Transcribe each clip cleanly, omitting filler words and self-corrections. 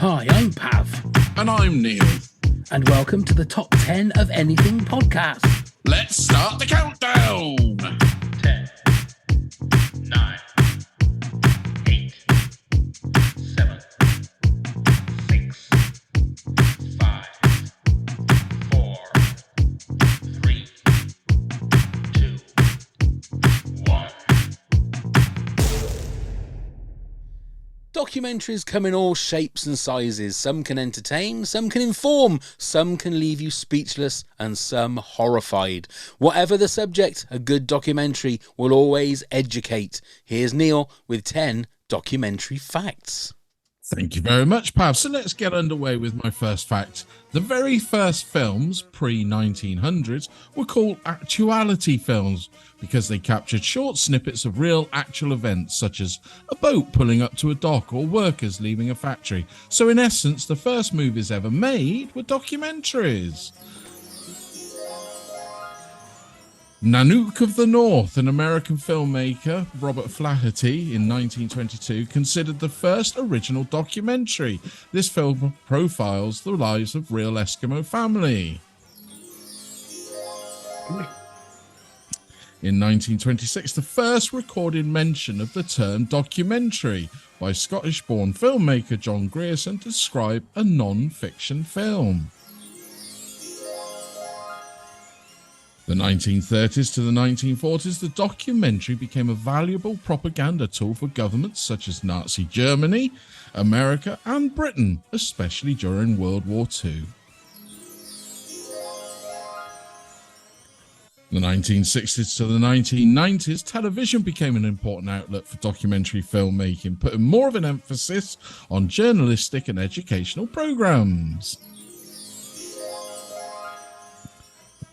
Hi, I'm Pav. And I'm Neil. And welcome to the Top 10 of Anything podcast. Let's start the countdown. 10, 9, 8, 7, 6, 5, 4, 3, 2, 1. Documentaries come in all shapes and sizes. Some can entertain, some can inform, some can leave you speechless, and some horrified. Whatever the subject, a good documentary will always educate. Here's Neil with 10 documentary facts. Thank you very much, Pav. So let's get underway with my first fact. The very first films, pre-1900s, were called actuality films because they captured short snippets of real actual events, such as a boat pulling up to a dock or workers leaving a factory. So in essence, the first movies ever made were documentaries. Nanook of the North, an American filmmaker, Robert Flaherty, in 1922, considered the first original documentary. This film profiles the lives of real Eskimo family. In 1926, the first recorded mention of the term documentary by Scottish-born filmmaker John Grierson to describe a non-fiction film. The 1930s to the 1940s, the documentary became a valuable propaganda tool for governments such as Nazi Germany, America, and Britain, especially during World War II. The 1960s to the 1990s, television became an important outlet for documentary filmmaking, putting more of an emphasis on journalistic and educational programs.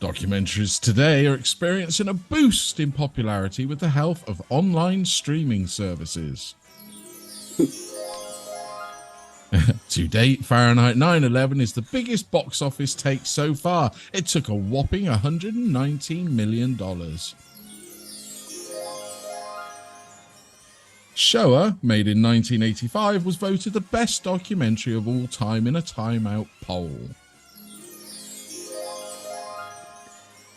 Documentaries today are experiencing a boost in popularity with the help of online streaming services. To date, Fahrenheit 9/11 is the biggest box office take so far. It took a whopping $119 million. Shoah, made in 1985, was voted the best documentary of all time in a Time Out poll.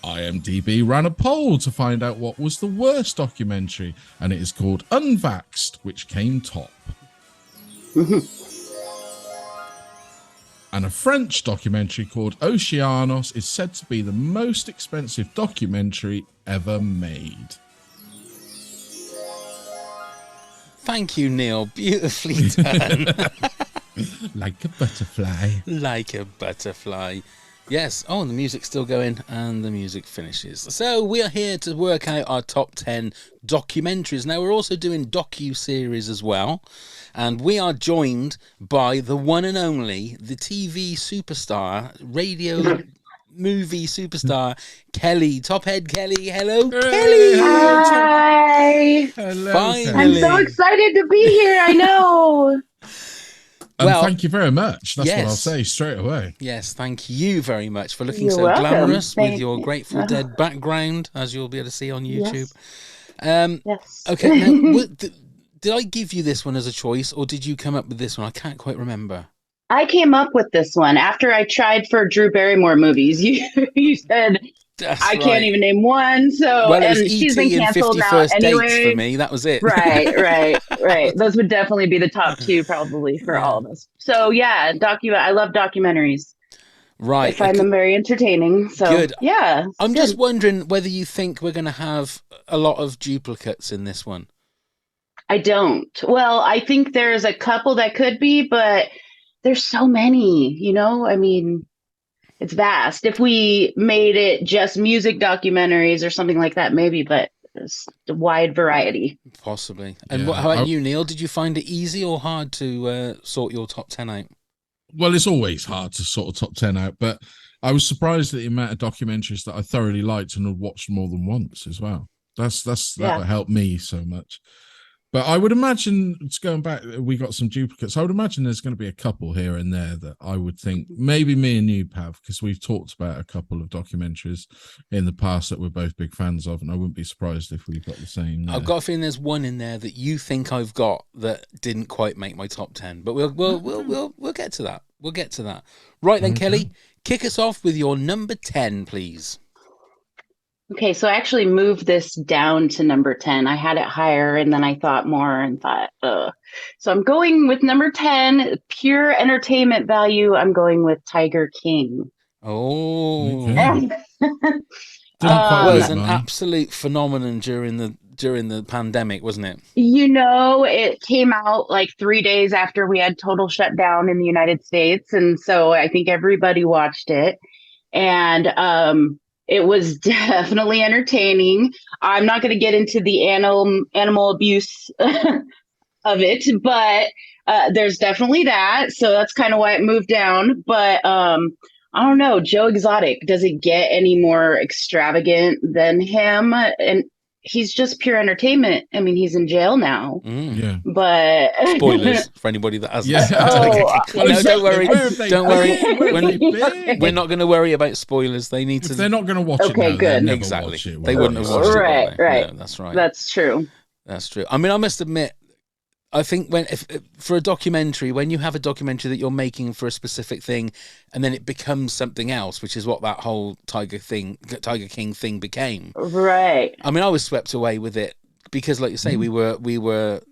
IMDb ran a poll to find out what was the worst documentary, and it is called Unvaxxed, which came top. And a French documentary called Oceanos is said to be the most expensive documentary ever made. Thank you, Neil. Beautifully done. Like a butterfly. Like a butterfly. Yes. Oh, and the music's still going and the music finishes. So we are here to work out our top 10 documentaries. Now, we're also doing docu-series as well. And we are joined by the one and only, the TV superstar, radio movie superstar, Kelly. Tophead Kelly. Hello, Kelly. Hi. Hello. Finally. I'm so excited to be here. I know. Well, thank you very much. That's yes. what I'll say straight away. Yes, thank you very much for looking You're so welcome. glamorous with Thank your you. Grateful Dead background, as you'll be able to see on YouTube. Yes. Okay, now, did I give you this one as a choice, or did you come up with this one? I can't quite remember. I came up with this one after I tried for Drew Barrymore movies. You said That's I right. can't even name one. So Well, it was and she's been E.T. and canceled 50 now First anyway. Dates for me. That was it. Right. Those would definitely be the top two, probably for all of us. So yeah, I love documentaries. Right. I find them very entertaining. So Good. yeah, I'm good. just wondering whether you think we're going to have a lot of duplicates in this one. I don't. Well, I think there's a couple that could be, but there's so many, I mean, it's vast. If we made it just music documentaries or something like that, maybe, but it's a wide variety. Possibly. And Yeah, how about you, Neil? Did you find it easy or hard to sort your top 10 out? Well, it's always hard to sort of top 10 out, but I was surprised at the amount of documentaries that I thoroughly liked and had watched more than once as well. That helped me so much. But I would imagine, it's going back, we got some duplicates. I would imagine there's going to be a couple here and there that I would think maybe me and you, Pav, because we've talked about a couple of documentaries in the past that we're both big fans of, and I wouldn't be surprised if we've got the same. I've got a feeling there's one in there that you think I've got that didn't quite make my top 10, but we'll get to that. We'll get to that. Right then, Kelly, kick us off with your number 10, please. Okay, so I actually moved this down to number 10. I had it higher and then I thought more and thought, So I'm going with number 10, pure entertainment value. I'm going with Tiger King. Oh. Okay. It was an absolute phenomenon during the pandemic, wasn't it? It came out like 3 days after we had total shutdown in the United States. And so I think everybody watched it. And it was definitely entertaining. I'm not going to get into the animal abuse of it, but there's definitely that. So that's kind of why it moved down. But I don't know, Joe Exotic, does it get any more extravagant than him? And he's just pure entertainment. I mean, he's in jail now. Yeah. But spoilers for anybody that hasn't. No, don't worry. Don't worry. We're not going to worry about spoilers. They need to. If they're not going to watch it. Okay, good. Exactly. They wouldn't have watched it. Right. No, that's right. That's true. That's true. I mean, I must admit, I think if for a documentary, when you have a documentary that you're making for a specific thing, and then it becomes something else, which is what that whole Tiger King thing became. Right. I mean, I was swept away with it because, like you say, we were.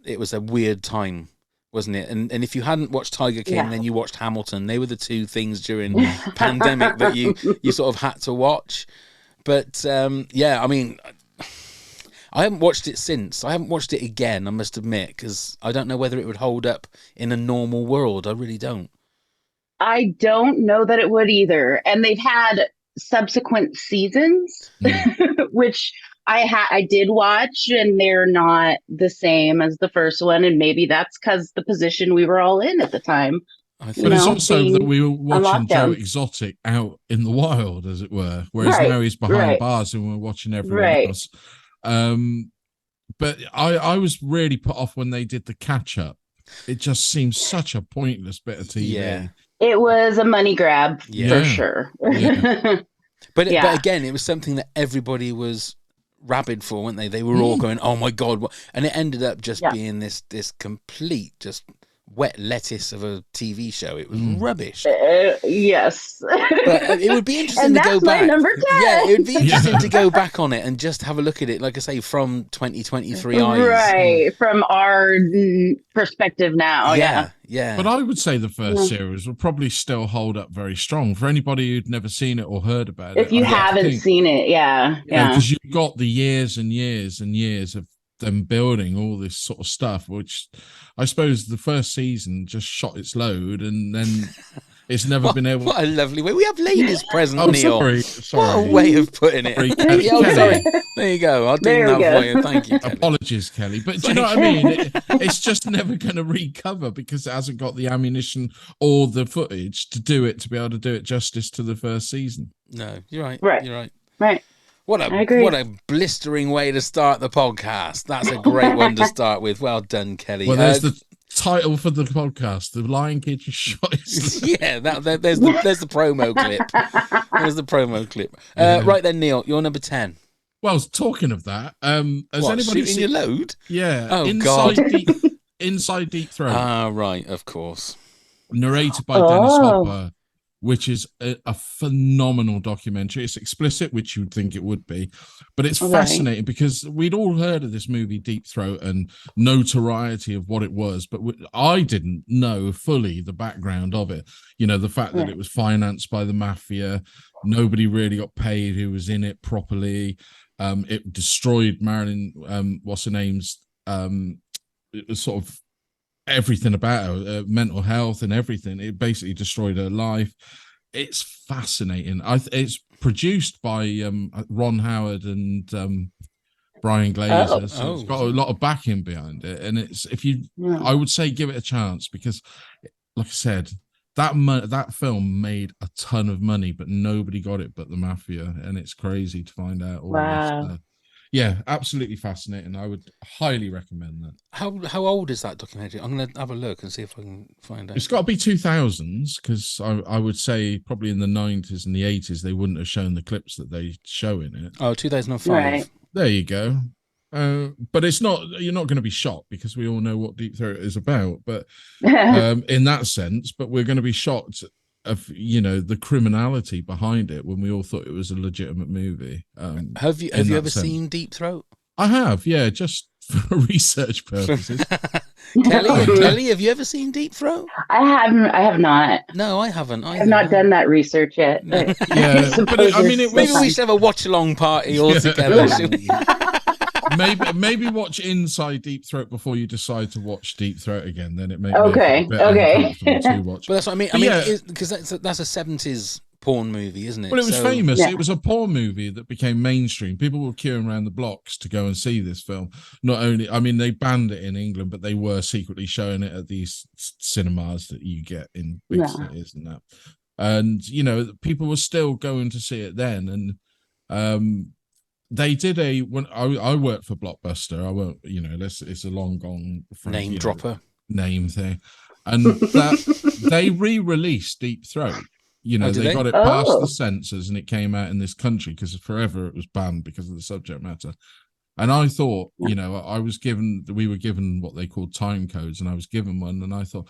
It was a weird time, wasn't it? And if you hadn't watched Tiger King, then you watched Hamilton. They were the two things during pandemic that you sort of had to watch. But I mean, I haven't watched it since. I haven't watched it again, I must admit, because I don't know whether it would hold up in a normal world. I really don't. I don't know that it would either. And they've had subsequent seasons, which I did watch, and they're not the same as the first one. And maybe that's because the position we were all in at the time. But it's also that we were watching Joe Exotic out in the wild, as it were, whereas now he's behind bars and we're watching everyone else. But I was really put off when they did the catch up. It just seems such a pointless bit of TV. Yeah. It was a money grab for sure. Yeah. But again, it was something that everybody was rabid for, weren't they? They were all going, "Oh my god!" And it ended up just being this complete just wet lettuce of a TV show. It was rubbish. Yes. But it would be interesting to go back. Number 10. Yeah, it would be interesting to go back on it and just have a look at it, like I say, from 2023 eyes. Right, from our perspective now. Yeah. But I would say the first series will probably still hold up very strong for anybody who'd never seen it or heard about it. If you haven't seen it, because you've got the years and years and years of them building all this sort of stuff, which I suppose the first season just shot its load, and then it's never been able. What a lovely way. We have ladies present, Neil. Sorry. What a way of putting it. Sorry. There you go. I'll do that for you. Thank you, Kelly. Apologies, Kelly. But do you know what I mean? It's just never going to recover because it hasn't got the ammunition or the footage to be able to do it justice to the first season. No, you're right. You're right. What a blistering way to start the podcast. That's a great one to start with. Well done, Kelly. Well, there's the title for the podcast, The Lion King Shot. Yeah, there's the promo clip. There's the promo clip. Right then, Neil, you're number 10. Well, talking of that, has anybody seen your load? Yeah. Oh, God. Inside Deep Throat. Ah, right, of course. Narrated by Dennis Hopper, which is a phenomenal documentary. It's explicit, which you'd think it would be, but it's fascinating because we'd all heard of this movie Deep Throat and notoriety of what it was, but I didn't know fully the background of it. You know, the fact that it was financed by the mafia, nobody really got paid who was in it properly. It destroyed Marilyn, what's her name's, it was sort of everything about her, mental health and everything. It basically destroyed her life. It's fascinating. It's produced by Ron Howard and Brian Glazer, so it's got a lot of backing behind it. And it's I would say give it a chance because, like I said, that film made a ton of money, but nobody got it but the mafia, and it's crazy to find out all this. Yeah, absolutely fascinating. I would highly recommend that. How old is that documentary? I'm gonna have a look and see if I can find out. It's got to be 2000s, because I would say probably in the 90s and the 80s they wouldn't have shown the clips that they show in it. Oh, 2005. Right. There you go. But it's not, you're not going to be shocked because we all know what Deep Throat is about, but in that sense, but we're going to be shocked of, you know, the criminality behind it when we all thought it was a legitimate movie. Have you ever seen Deep Throat? I have, yeah, just for research purposes. Kelly, have you ever seen Deep Throat? I have not. No, I haven't. I have not done that research yet. No. Yeah, but I mean, it was, maybe we should have a watch along party all together. maybe watch Inside Deep Throat before you decide to watch Deep Throat again. Then it may Okay, be a bit uncomfortable to watch. Well, that's what I mean. But Because that's a 70s porn movie, isn't it? Well, it was famous. Yeah. It was a porn movie that became mainstream. People were queuing around the blocks to go and see this film. Not only, I mean, they banned it in England, but they were secretly showing it at these cinemas that you get in big cities and that. And, you know, people were still going to see it then. And they did when I worked for Blockbuster. I won't, you know, it's a long gone name dropper name thing. And that they re-released Deep Throat. You know, they got it past the censors and it came out in this country because forever it was banned because of the subject matter. And I thought, you know, we were given what they called time codes, and I was given one, and I thought,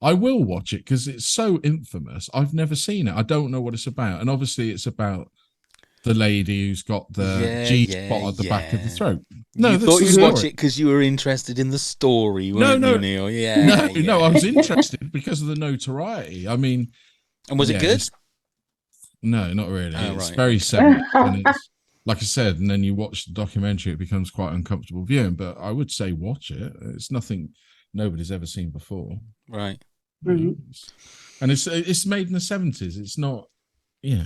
I will watch it because it's so infamous. I've never seen it. I don't know what it's about. And obviously it's about the lady who's got the G spot at the back of the throat. No, you thought you'd watch it because you were interested in the story, weren't you, Neil? No, I was interested because of the notoriety. I mean, and was it good? No, not really. It's right. very sad. And it's, like I said, and then you watch the documentary, it becomes quite uncomfortable viewing. But I would say watch it. It's nothing nobody's ever seen before. Right. Mm-hmm. And it's made in the 70s. It's not, yeah.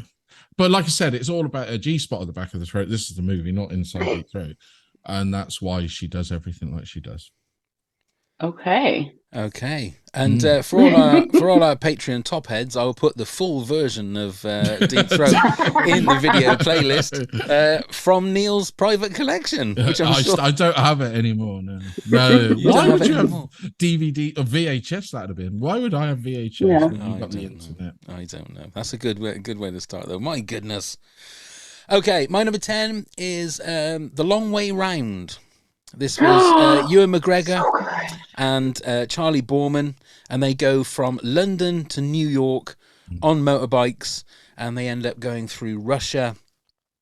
But like I said, it's all about a G spot at the back of the throat. This is the movie, not Inside the Throat. And that's why she does everything like she does. Okay. And for all our Patreon top heads, I will put the full version of Deep Throat in the video playlist from Neil's private collection, which I don't have it anymore. No. Why would you have DVD or VHS? That'd have been. Why would I have VHS? Yeah. When you've got the internet? I don't know. That's a good way to start, though. My goodness. Okay, my number 10 is The Long Way Round. This was Ewan McGregor and Charlie Borman, and they go from London to New York on motorbikes, and they end up going through Russia.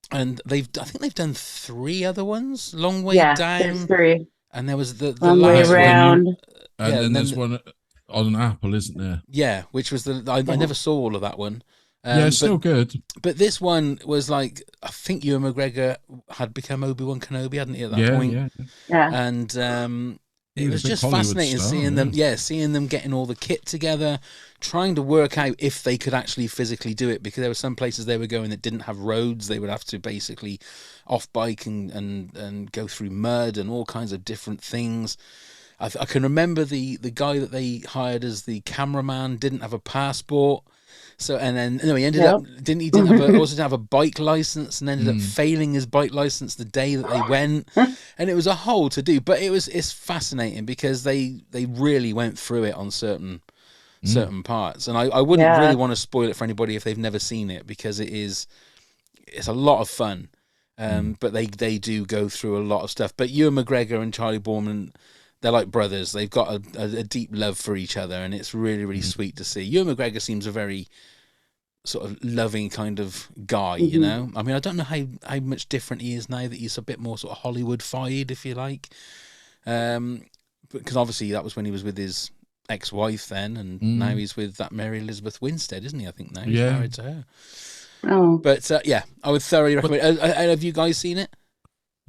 And I think they've done 3 other ones. Long Way Down. There's 3. And there was the Long last Way Round. One. And then there's one on Apple, isn't there? Yeah, which was I never saw all of that one. It's still good. But this one was like, I think Ewan McGregor had become Obi-Wan Kenobi, hadn't he, at that point? Yeah. And it was just Hollywood fascinating seeing them getting all the kit together, trying to work out if they could actually physically do it, because there were some places they were going that didn't have roads. They would have to basically off-bike and go through mud and all kinds of different things. I can remember the guy that they hired as the cameraman didn't have a passport. So he ended up didn't have a bike license, and ended up failing his bike license the day that they went, and it was a whole to do. But it's fascinating because they really went through it on certain parts, and I wouldn't really want to spoil it for anybody if they've never seen it, because it's a lot of fun, but they do go through a lot of stuff. But Ewan McGregor and Charlie Borman, they're like brothers. They've got a deep love for each other, and it's really, really sweet to see. Ewan McGregor seems a very sort of loving kind of guy, you know? I mean, I don't know how much different he is now that he's a bit more sort of Hollywood-fied, if you like. Because obviously that was when he was with his ex-wife then, and now he's with that Mary Elizabeth Winstead, isn't he? I think now he's married to her. Oh. But I would thoroughly recommend it. Have you guys seen it?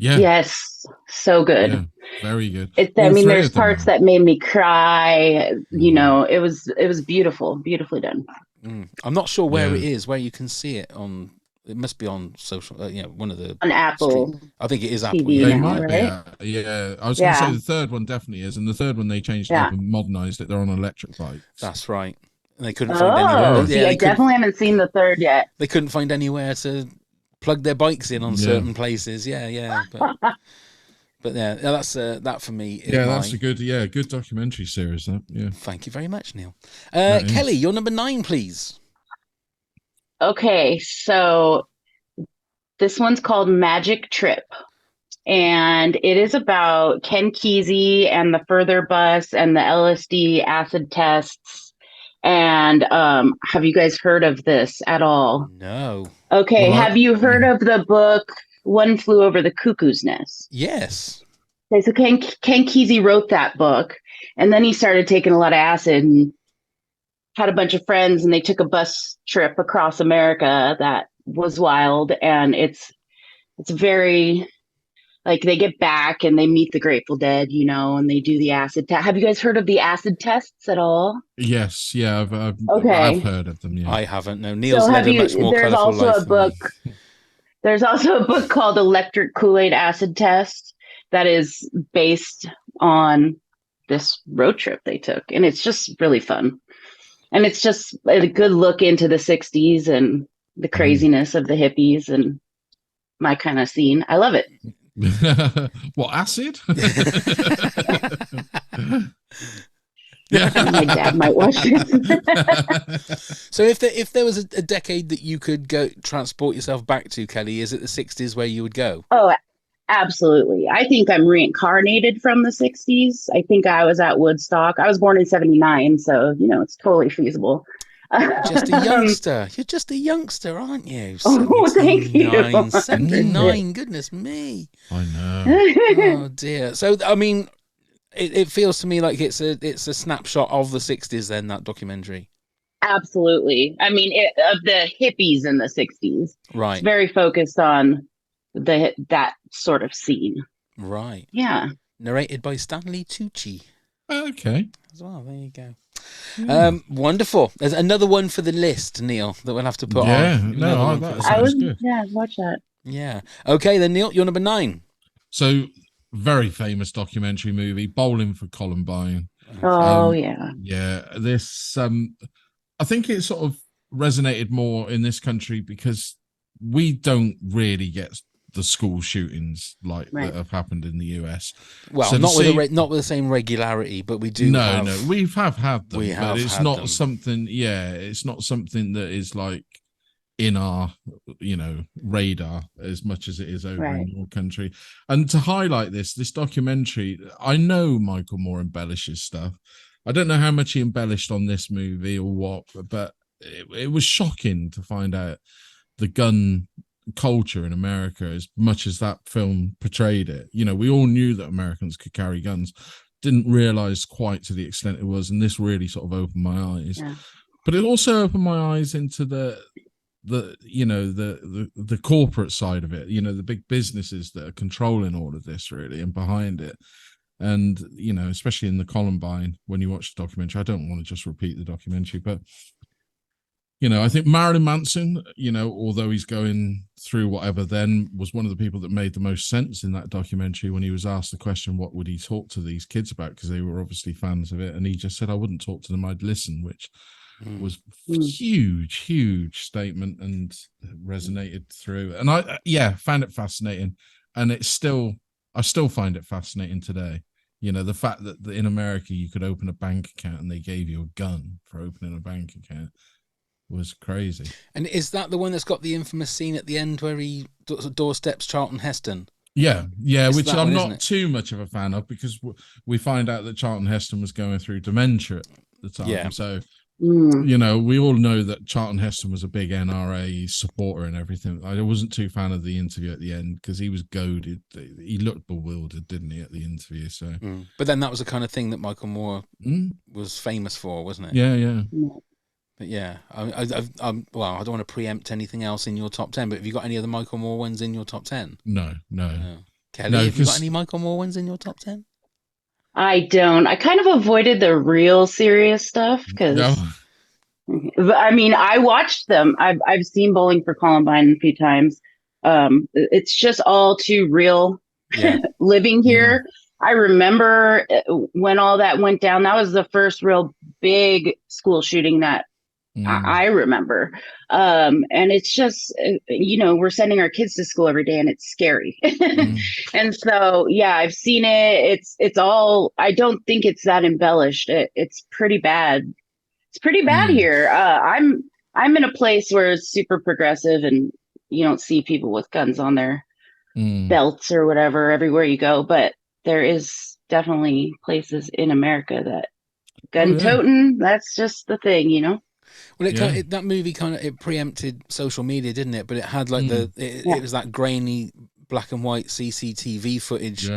Yeah. Yes. So good. Yeah, very good. There's parts that made me cry. You know, it was beautifully done. I'm not sure where it is, where you can see it on. It must be on social, one of the on Apple. I think it is Apple. TV They now, might right? be. Yeah, I was going to say the third one definitely is, and the third one they changed it up and modernised it. They're on electric bikes. That's right. And they couldn't find anywhere. I definitely haven't seen the third yet. They couldn't find anywhere to plug their bikes in on Yeah. certain places. Yeah. But yeah, that's that for me. Is That's a good documentary series. That Thank you very much, Neil. That Kelly, is. you're number 9, please. Okay, so this one's called Magic Trip. And it is about Ken Kesey and the Further Bus and the LSD acid tests. And have you guys heard of this at all? No. Okay, Well, have you heard of the book One Flew Over the Cuckoo's Nest? Yes. Okay, so Ken Kesey wrote that book, and then he started taking a lot of acid and had a bunch of friends, and they took a bus trip across America that was wild, and it's very like they get back and they meet the Grateful Dead, and they do the acid test. Have you guys heard of the acid tests at all? yes, yeah, I've Okay. heard of them. Yeah. I haven't. No, So Neil's led a much more there's colourful also life a than book. me. There's also a book called Electric Kool-Aid Acid Test that is based on this road trip they took. And it's just really fun. And it's just a good look into the 60s and the craziness of the hippies and my kind of scene. I love it. What, acid? Yeah. My dad might watch it. So if there was a decade that you could go transport yourself back to, Kelly, is it the 60s where you would go? Oh, absolutely. I think I'm reincarnated from the 60s. I think I was at Woodstock. I was born in 79, so, it's totally feasible. Just a youngster. You're just a youngster, aren't you? Oh, thank you. 79, goodness me. I know. Oh, dear. So, I mean, it feels to me like it's a snapshot of the 60s then, that documentary. Absolutely. I mean, of the hippies in the 60s. Right. It's very focused on that sort of scene. Right. Yeah. Narrated by Stanley Tucci. Okay. As well, there you go. Wonderful. There's another one for the list, Neil, that we'll have to put on. That sounds good. Yeah, watch that. Yeah. Okay, then Neil, you're number 9. So, very famous documentary movie, Bowling for Columbine. Oh, yeah. Yeah, this I think it sort of resonated more in this country because we don't really get the school shootings like that have happened in the US. Well, so not with the same regularity, but we do. No, we have had them. But it's not something. Yeah, it's not something that is like in our radar as much as it is over in your country. And to highlight this documentary, I know Michael Moore embellishes stuff. I don't know how much he embellished on this movie or what, but it was shocking to find out the gun culture in America as much as that film portrayed it. We all knew that Americans could carry guns, didn't realize quite to the extent it was, and this really sort of opened my eyes. But it also opened my eyes into the corporate side of it, the big businesses that are controlling all of this really and behind it. And especially in the Columbine, when you watch the documentary, I don't want to just repeat the documentary, but I think Marilyn Manson, although he's going through whatever then, was one of the people that made the most sense in that documentary when he was asked the question, what would he talk to these kids about? Because they were obviously fans of it. And he just said, I wouldn't talk to them, I'd listen, which was huge statement and resonated through. And I found it fascinating. And I still find it fascinating today. The fact that in America you could open a bank account and they gave you a gun for opening a bank account was crazy. And is that the one that's got the infamous scene at the end where he doorsteps Charlton Heston? Yeah, which I'm one, not too much of a fan of because we find out that Charlton Heston was going through dementia at the time. Yeah. So, we all know that Charlton Heston was a big NRA supporter and everything. I wasn't too fan of the interview at the end because he was goaded. He looked bewildered, didn't he, at the interview? So, But then that was the kind of thing that Michael Moore was famous for, wasn't it? Yeah. But yeah, I don't want to preempt anything else in your top 10, but have you got any other Michael Moore ones in your top 10? No. Kelly, have you got any Michael Moore ones in your top 10? I don't. I kind of avoided the real serious stuff because, I mean, I watched them. I've seen Bowling for Columbine a few times. It's just all too real living here. I remember when all that went down. That was the first real big school shooting that I remember. And it's just, we're sending our kids to school every day and it's scary. And so, yeah, I've seen it. It's all, I don't think it's that embellished. It's pretty bad. It's pretty bad here. I'm in a place where it's super progressive and you don't see people with guns on their belts or whatever everywhere you go. But there is definitely places in America that gun toting, that's just the thing, Well, that movie it preempted social media, didn't it? But it had like it was that grainy black and white CCTV footage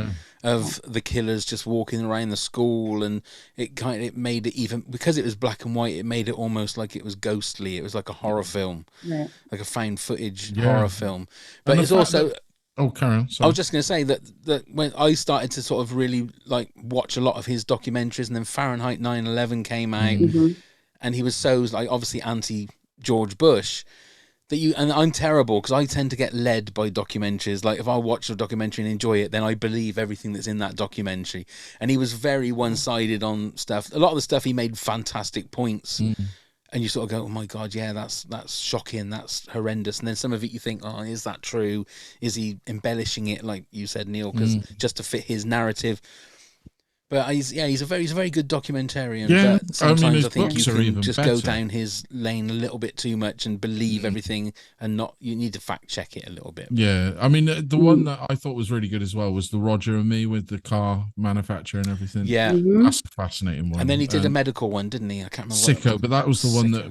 of the killers just walking around the school, and it made it, even because it was black and white, it made it almost like it was ghostly. It was like a horror film, like a found footage horror film. But it's also Karen. I was just going to say that when I started to sort of really like watch a lot of his documentaries, and then Fahrenheit 9/11 came out, and he was so like obviously anti George Bush. And I'm terrible because I tend to get led by documentaries. Like if I watch a documentary and enjoy it, then I believe everything that's in that documentary. And he was very one-sided on stuff. A lot of the stuff he made fantastic points, and you sort of go, "Oh my God, yeah, that's shocking, that's horrendous." And then some of it you think, "Oh, is that true? Is he embellishing it?" Like you said, Neil, because just to fit his narrative. But he's a very good documentarian. Yeah, but sometimes I think you can just better. go down his lane a little bit too much and believe everything, and you need to fact check it a little bit. Yeah, I mean the one that I thought was really good as well was the Roger and Me with the car manufacturer and everything. Yeah, that's a fascinating one. And then he did a medical one, didn't he? I can't remember. Sicko, but that was the one that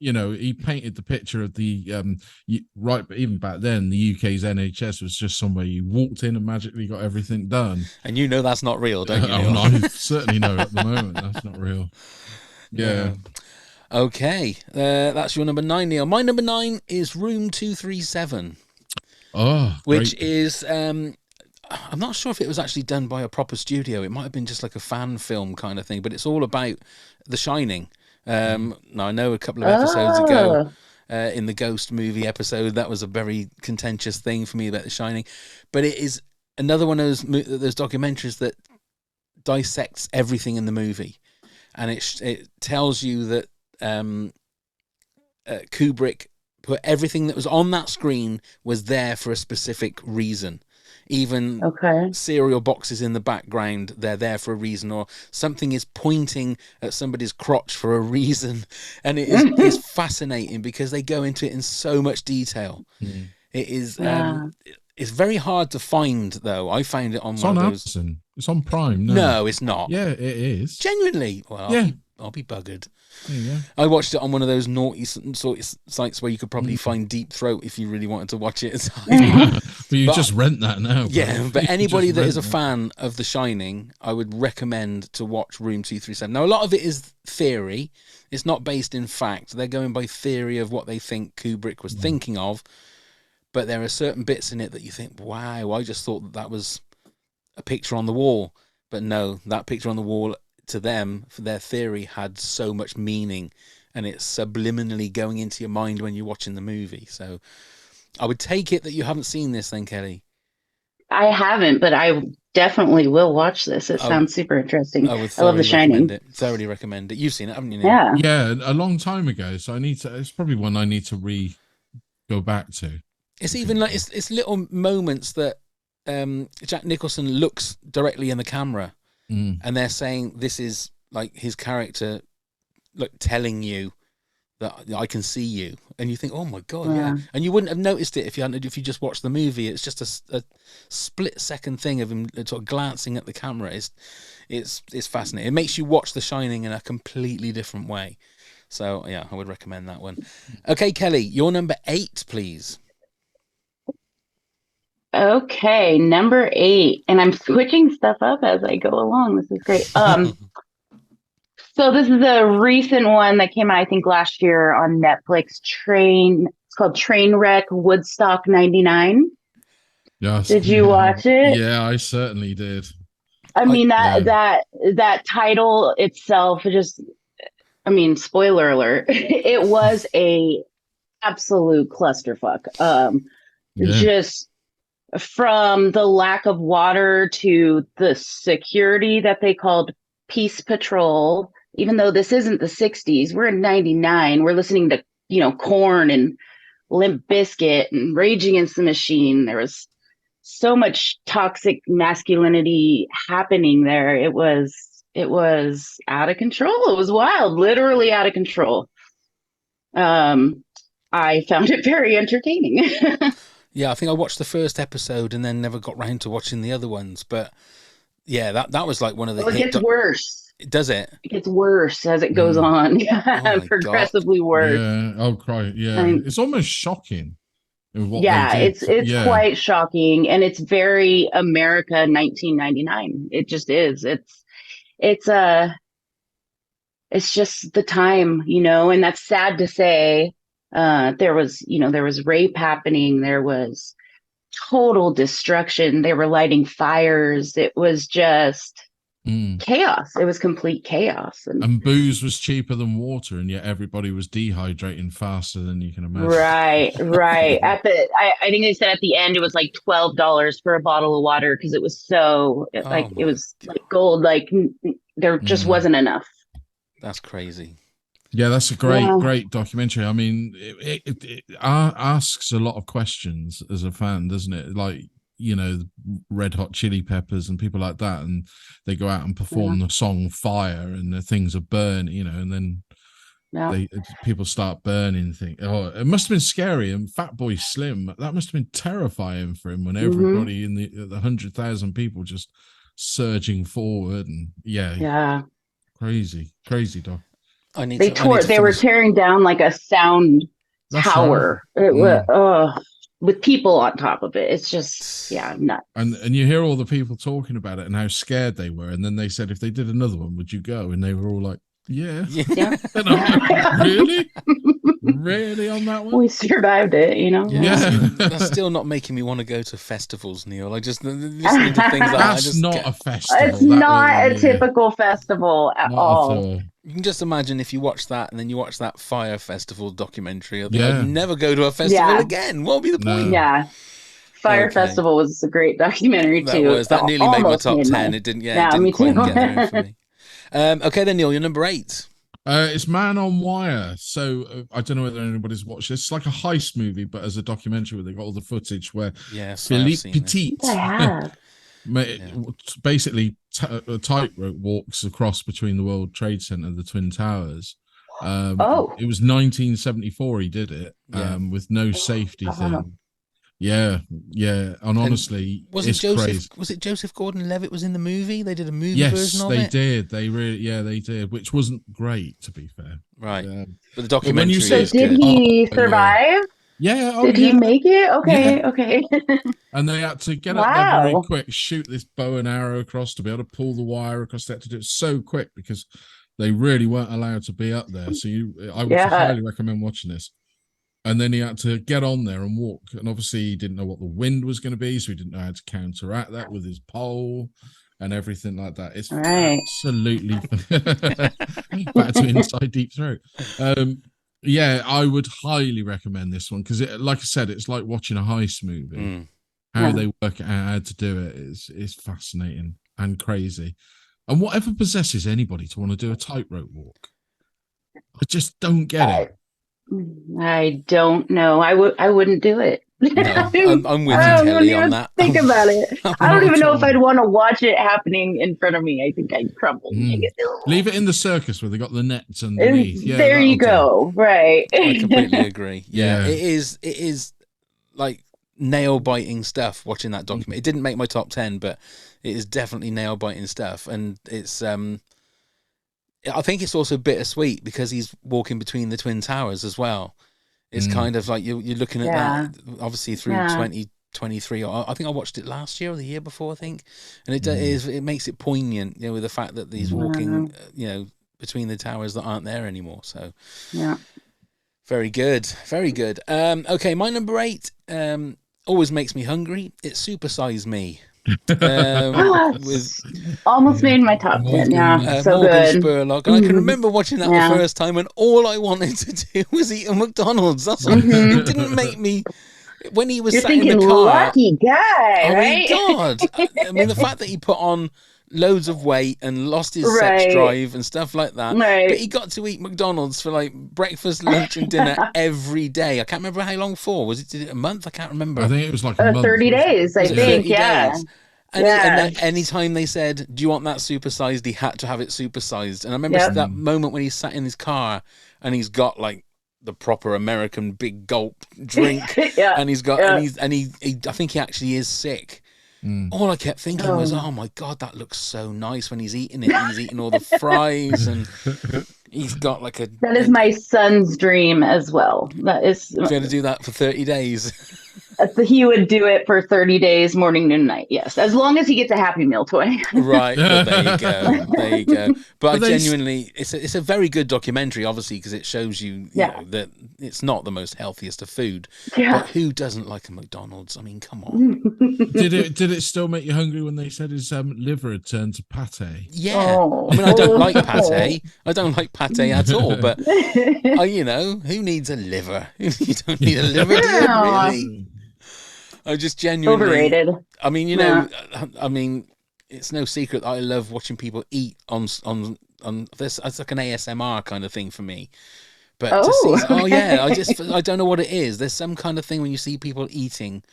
he painted the picture of the right, but even back then the UK's NHS was just somewhere you walked in and magically got everything done. And that's not real, don't you? Oh, no, I certainly know at the moment that's not real. Yeah. Okay, that's your number 9, Neil. My number 9 is Room 237. Which is I'm not sure if it was actually done by a proper studio. It might have been just like a fan film kind of thing, but it's all about The Shining. Now I know a couple of episodes ago in the Ghost movie episode, that was a very contentious thing for me about The Shining, but it is another one of those documentaries that dissects everything in the movie, and it tells you that Kubrick put everything that was on that screen was there for a specific reason. Even cereal boxes in the background, they're there for a reason, or something is pointing at somebody's crotch for a reason. And it's fascinating because they go into it in so much detail. It is it's very hard to find, though. I found it on one of those. Amazon. It's on Prime. No, it's not. Yeah, it is. Genuinely. Well, I'll be buggered. Yeah. I watched it on one of those naughty sort of sites where you could probably find Deep Throat if you really wanted to watch it. But you just rent that now. Yeah, but anybody that is a fan of The Shining, I would recommend to watch Room 237. Now, a lot of it is theory. It's not based in fact. They're going by theory of what they think Kubrick was thinking of. But there are certain bits in it that you think, wow, I just thought that was a picture on the wall. But no, that picture on the wall, to them, for their theory, had so much meaning, and it's subliminally going into your mind when you're watching the movie. So I would take it that you haven't seen this then, Kelly. I haven't, but I definitely will watch this. It sounds super interesting. I love The Shining. Thoroughly recommend it. You've seen it, haven't you, Neil? Yeah. Yeah, a long time ago. So it's probably one I need to go back to. It's even like it's little moments that Jack Nicholson looks directly in the camera, and they're saying this is like his character, like telling you that I can see you, and you think, oh my God, yeah. And you wouldn't have noticed it if you just watched the movie. It's just a split second thing of him sort of glancing at the camera. It's fascinating. It makes you watch The Shining in a completely different way. So yeah, I would recommend that one. Okay, Kelly, your number 8, please. Okay, number 8, and I'm switching stuff up as I go along. This is great. So this is a recent one that came out, I think, last year on Netflix. It's called Trainwreck Woodstock '99. Yes. Did you watch it? Yeah, I certainly did. I mean that title itself, spoiler alert, it was a absolute clusterfuck. Just from the lack of water to the security that they called Peace Patrol even though this isn't the 60s, we're in 99. We're listening to, Korn and Limp Bizkit and Rage Against the Machine. There was so much toxic masculinity happening there. It was out of control. It was wild, literally out of control. I found it very entertaining. Yeah, I think I watched the first episode and then never got round to watching the other ones. But yeah, that was like one of the. Well, it gets worse. Does it? It gets worse as it goes on. Oh progressively worse. Yeah. Oh, cry. Yeah. It's almost shocking. It's quite shocking, and it's very America 1999. It just is. It's just the time, and that's sad to say. There was rape happening. There was total destruction. They were lighting fires. It was just chaos. It was complete chaos. And booze was cheaper than water, and yet everybody was dehydrating faster than you can imagine. Right. I think they said at the end it was like $12 for a bottle of water because it was it was like gold. Like there just wasn't enough. That's crazy. Yeah, that's a great documentary. I mean, it asks a lot of questions as a fan, doesn't it? Like, Red Hot Chili Peppers and people like that, and they go out and perform the song Fire, and the things are burning, and then people start burning things. Oh, it must have been scary. And Fatboy Slim, that must have been terrifying for him when everybody in the 100,000 people just surging forward, and crazy doc. They were tearing down like a sound tower. Right. It was with people on top of it. It's just nuts. And you hear all the people talking about it and how scared they were, and then they said, if they did another one, would you go? And they were all like, yeah. And I'm like, really on that one? We survived it, That's still not making me want to go to festivals, Neil. Like just listening to things that's not a festival. It's not a typical festival at all. You can just imagine if you watch that and then you watch that Fire Festival documentary. I'd never go to a festival again. What would be the point? Yeah. Fire Festival was a great documentary too. That nearly made my top 10. It didn't. Yeah, it didn't quite get there for me. Okay, then Neil, you're number 8. It's Man on Wire. So I don't know whether anybody's watched this. It's like a heist movie, but as a documentary where they got all the footage where Philippe Petit basically a tightrope walks across between the World Trade Center and the Twin Towers. It was 1974 he did it with no safety thing. Yeah. And honestly, was it Joseph Gordon-Levitt was in the movie? They did a movie version of it? Yes, they did. They did, which wasn't great, to be fair. Right. But the documentary is good. Did he survive? Yeah. Did he make it? Okay. And they had to get up there very quick, shoot this bow and arrow across to be able to pull the wire across. They had to do it so quick because they really weren't allowed to be up there. So I would highly recommend watching this. And then he had to get on there and walk. And obviously he didn't know what the wind was going to be, so he didn't know how to counteract that with his pole and everything like that. It's absolutely back to Inside Deep Throat. I would highly recommend this one because, like I said, it's like watching a heist movie. How they work out how to do it is fascinating and crazy. And whatever possesses anybody to want to do a tightrope walk, I just don't get it. I don't know. I wouldn't do it. No, I'm with you, Kelly, on that. Think about it. I don't even know if I'd want to watch it happening in front of me. I think I'd crumble. Leave it in the circus where they got the nets underneath. There you go. Right. I completely agree. Yeah. It is like nail biting stuff. Watching that document, it didn't make my top 10, but it is definitely nail biting stuff, and it's I think it's also bittersweet because he's walking between the Twin Towers as well. It's kind of like you're looking at that, obviously through 2023. I think I watched it last year or the year before, I think, and it makes it poignant, with the fact that he's walking, between the towers that aren't there anymore. So, very good, very good. Okay, my number 8 always makes me hungry. It's Super Size Me. Almost made my top 10. So Morgan good. Spurlock, and I can remember watching that the first time, and all I wanted to do was eat a McDonald's. That's all. It didn't make me. When he was sat in the car, lucky guy, right? My God! I mean, the fact that he put on loads of weight and lost his sex Right. drive and stuff like that. Right. But he got to eat McDonald's for like breakfast, lunch, and dinner every day. I can't remember how long for. Did it a month? I can't remember. I think it was like a month. 30 days, I Was it think. 30 Yeah. days? And, and anytime they said, "Do you want that supersized?" he had to have it supersized. And I remember that moment when he sat in his car and he's got like the proper American big gulp drink, and he's got and he I think he actually is sick. All I kept thinking was, "Oh my God, that looks so nice when he's eating it. He's eating all the fries, and he's got like a." That is my son's dream as well. That is. If you had to do that for 30 days. He would do it for 30 days, morning, noon, night. Yes, as long as he gets a Happy Meal toy. Right, well, there you go. There you go. But I genuinely, it's a very good documentary, obviously, because it shows you, you know, that it's not the most healthiest of food. But who doesn't like a McDonald's? I mean, come on. Did it still make you hungry when they said his liver had turned to pate? Yeah. I mean, I don't like pate. I don't like pate at all. But you know, who needs a liver? You don't need a liver, do you? Really? I just genuinely overrated. I mean, you know, I mean, it's no secret that I love watching people eat on this. It's like an ASMR kind of thing for me. But to see, I don't know what it is. There's some kind of thing when you see people eating,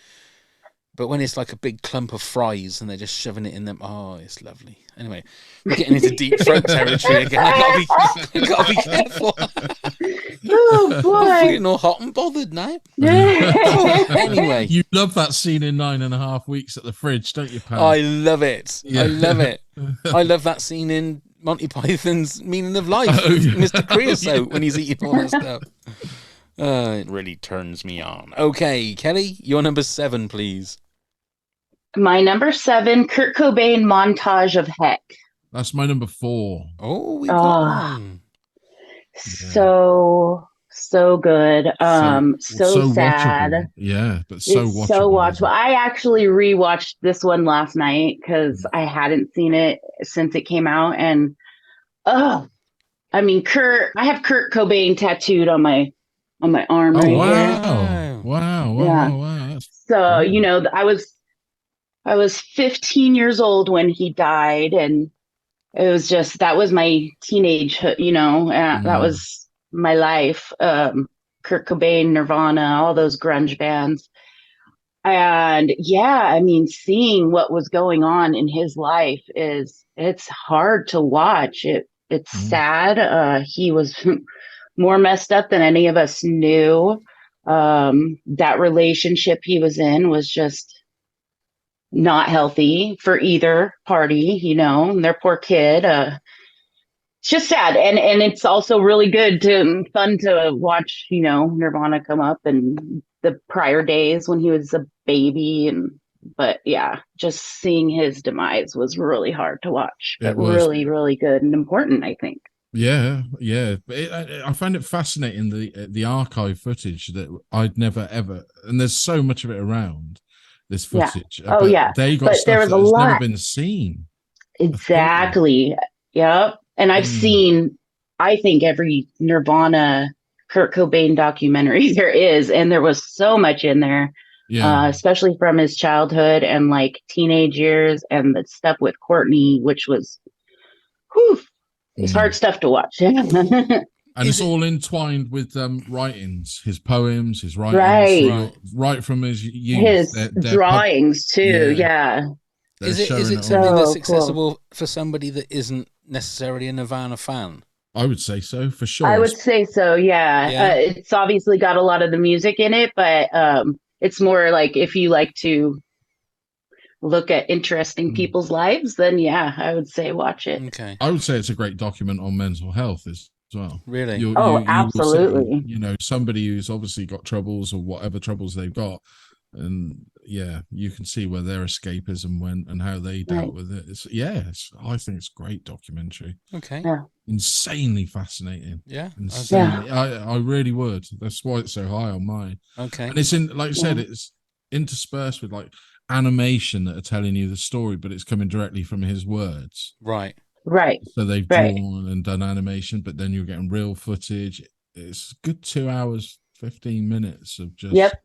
but when it's like a big clump of fries and they're just shoving it in them, oh, it's lovely. Anyway, we're getting into deep throat territory again. I gotta be careful. Oh boy, I'm getting all hot and bothered now. Anyway, you love that scene in 9.5 Weeks at the fridge, don't you, Pam? I love it. Yeah. I love it. I love that scene in Monty Python's Meaning of Life, Mr. Creosote, when he's eating all that stuff. It really turns me on. Okay, Kelly, your number 7, please. My number 7, Kurt Cobain montage of heck. That's my number 4. Oh, we got one. So good. So sad. Watchable. Yeah, but so watchable. So watchable. I actually rewatched this one last night because I hadn't seen it since it came out, and I mean, I have Kurt Cobain tattooed on my arm right here. Wow. So you know, I was 15 years old when he died, and it was just, that was my teenagehood, you know, that was my life. Kurt Cobain, Nirvana, all those grunge bands. And I mean, seeing what was going on in his life it's hard to watch. It's sad. He was more messed up than any of us knew. That relationship he was in was just not healthy for either party, you know, and their poor kid. It's just sad. And it's also really fun to watch, you know, Nirvana come up and the prior days when he was a baby. But just seeing his demise was really hard to watch, but really, really good and important, I think. Yeah. I find it fascinating, the archive footage that I'd never ever, and there's so much of it around. This footage. They got stuff that's never been seen. Exactly. Yep. And I've seen, I think, every Nirvana Kurt Cobain documentary there is, and there was so much in there, especially from his childhood and like teenage years, and the stuff with Courtney, which was, it's hard stuff to watch. And it's all entwined with writings, his poems, his writings, right from his youth. His drawings too, Is it something that's accessible for somebody that isn't necessarily a Nirvana fan? I would say so, for sure. I would say so, it's obviously got a lot of the music in it, but it's more like if you like to look at interesting people's lives, then I would say watch it. Okay. I would say it's a great document on mental health as well. Really? You absolutely. You know, somebody who's obviously got troubles or whatever troubles they've got, and you can see where their escapism went and how they dealt with it. I think it's a great documentary. Okay. Insanely fascinating. Insanely. I really would. That's why it's so high on mine. Okay. And it's like you said, it's interspersed with like animation that are telling you the story, but it's coming directly from his words. Right. So they've drawn and done animation, but then you're getting real footage. It's a good 2 hours, 15 minutes of just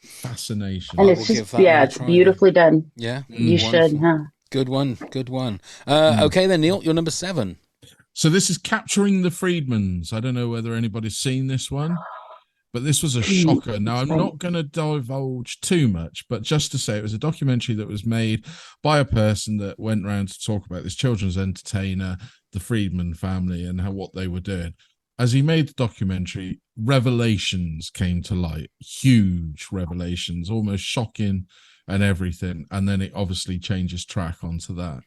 fascination. And it's just, it's beautifully done. Yeah. You should, huh? Good one. Good one. Okay, then, Neil, you're number 7. So this is Capturing the Freedmans. I don't know whether anybody's seen this one, but this was a shocker. Now, I'm not going to divulge too much, but just to say it was a documentary that was made by a person that went around to talk about this children's entertainer, the Friedman family, and what they were doing. As he made the documentary, revelations came to light, huge revelations, almost shocking and everything. And then it obviously changes track onto that.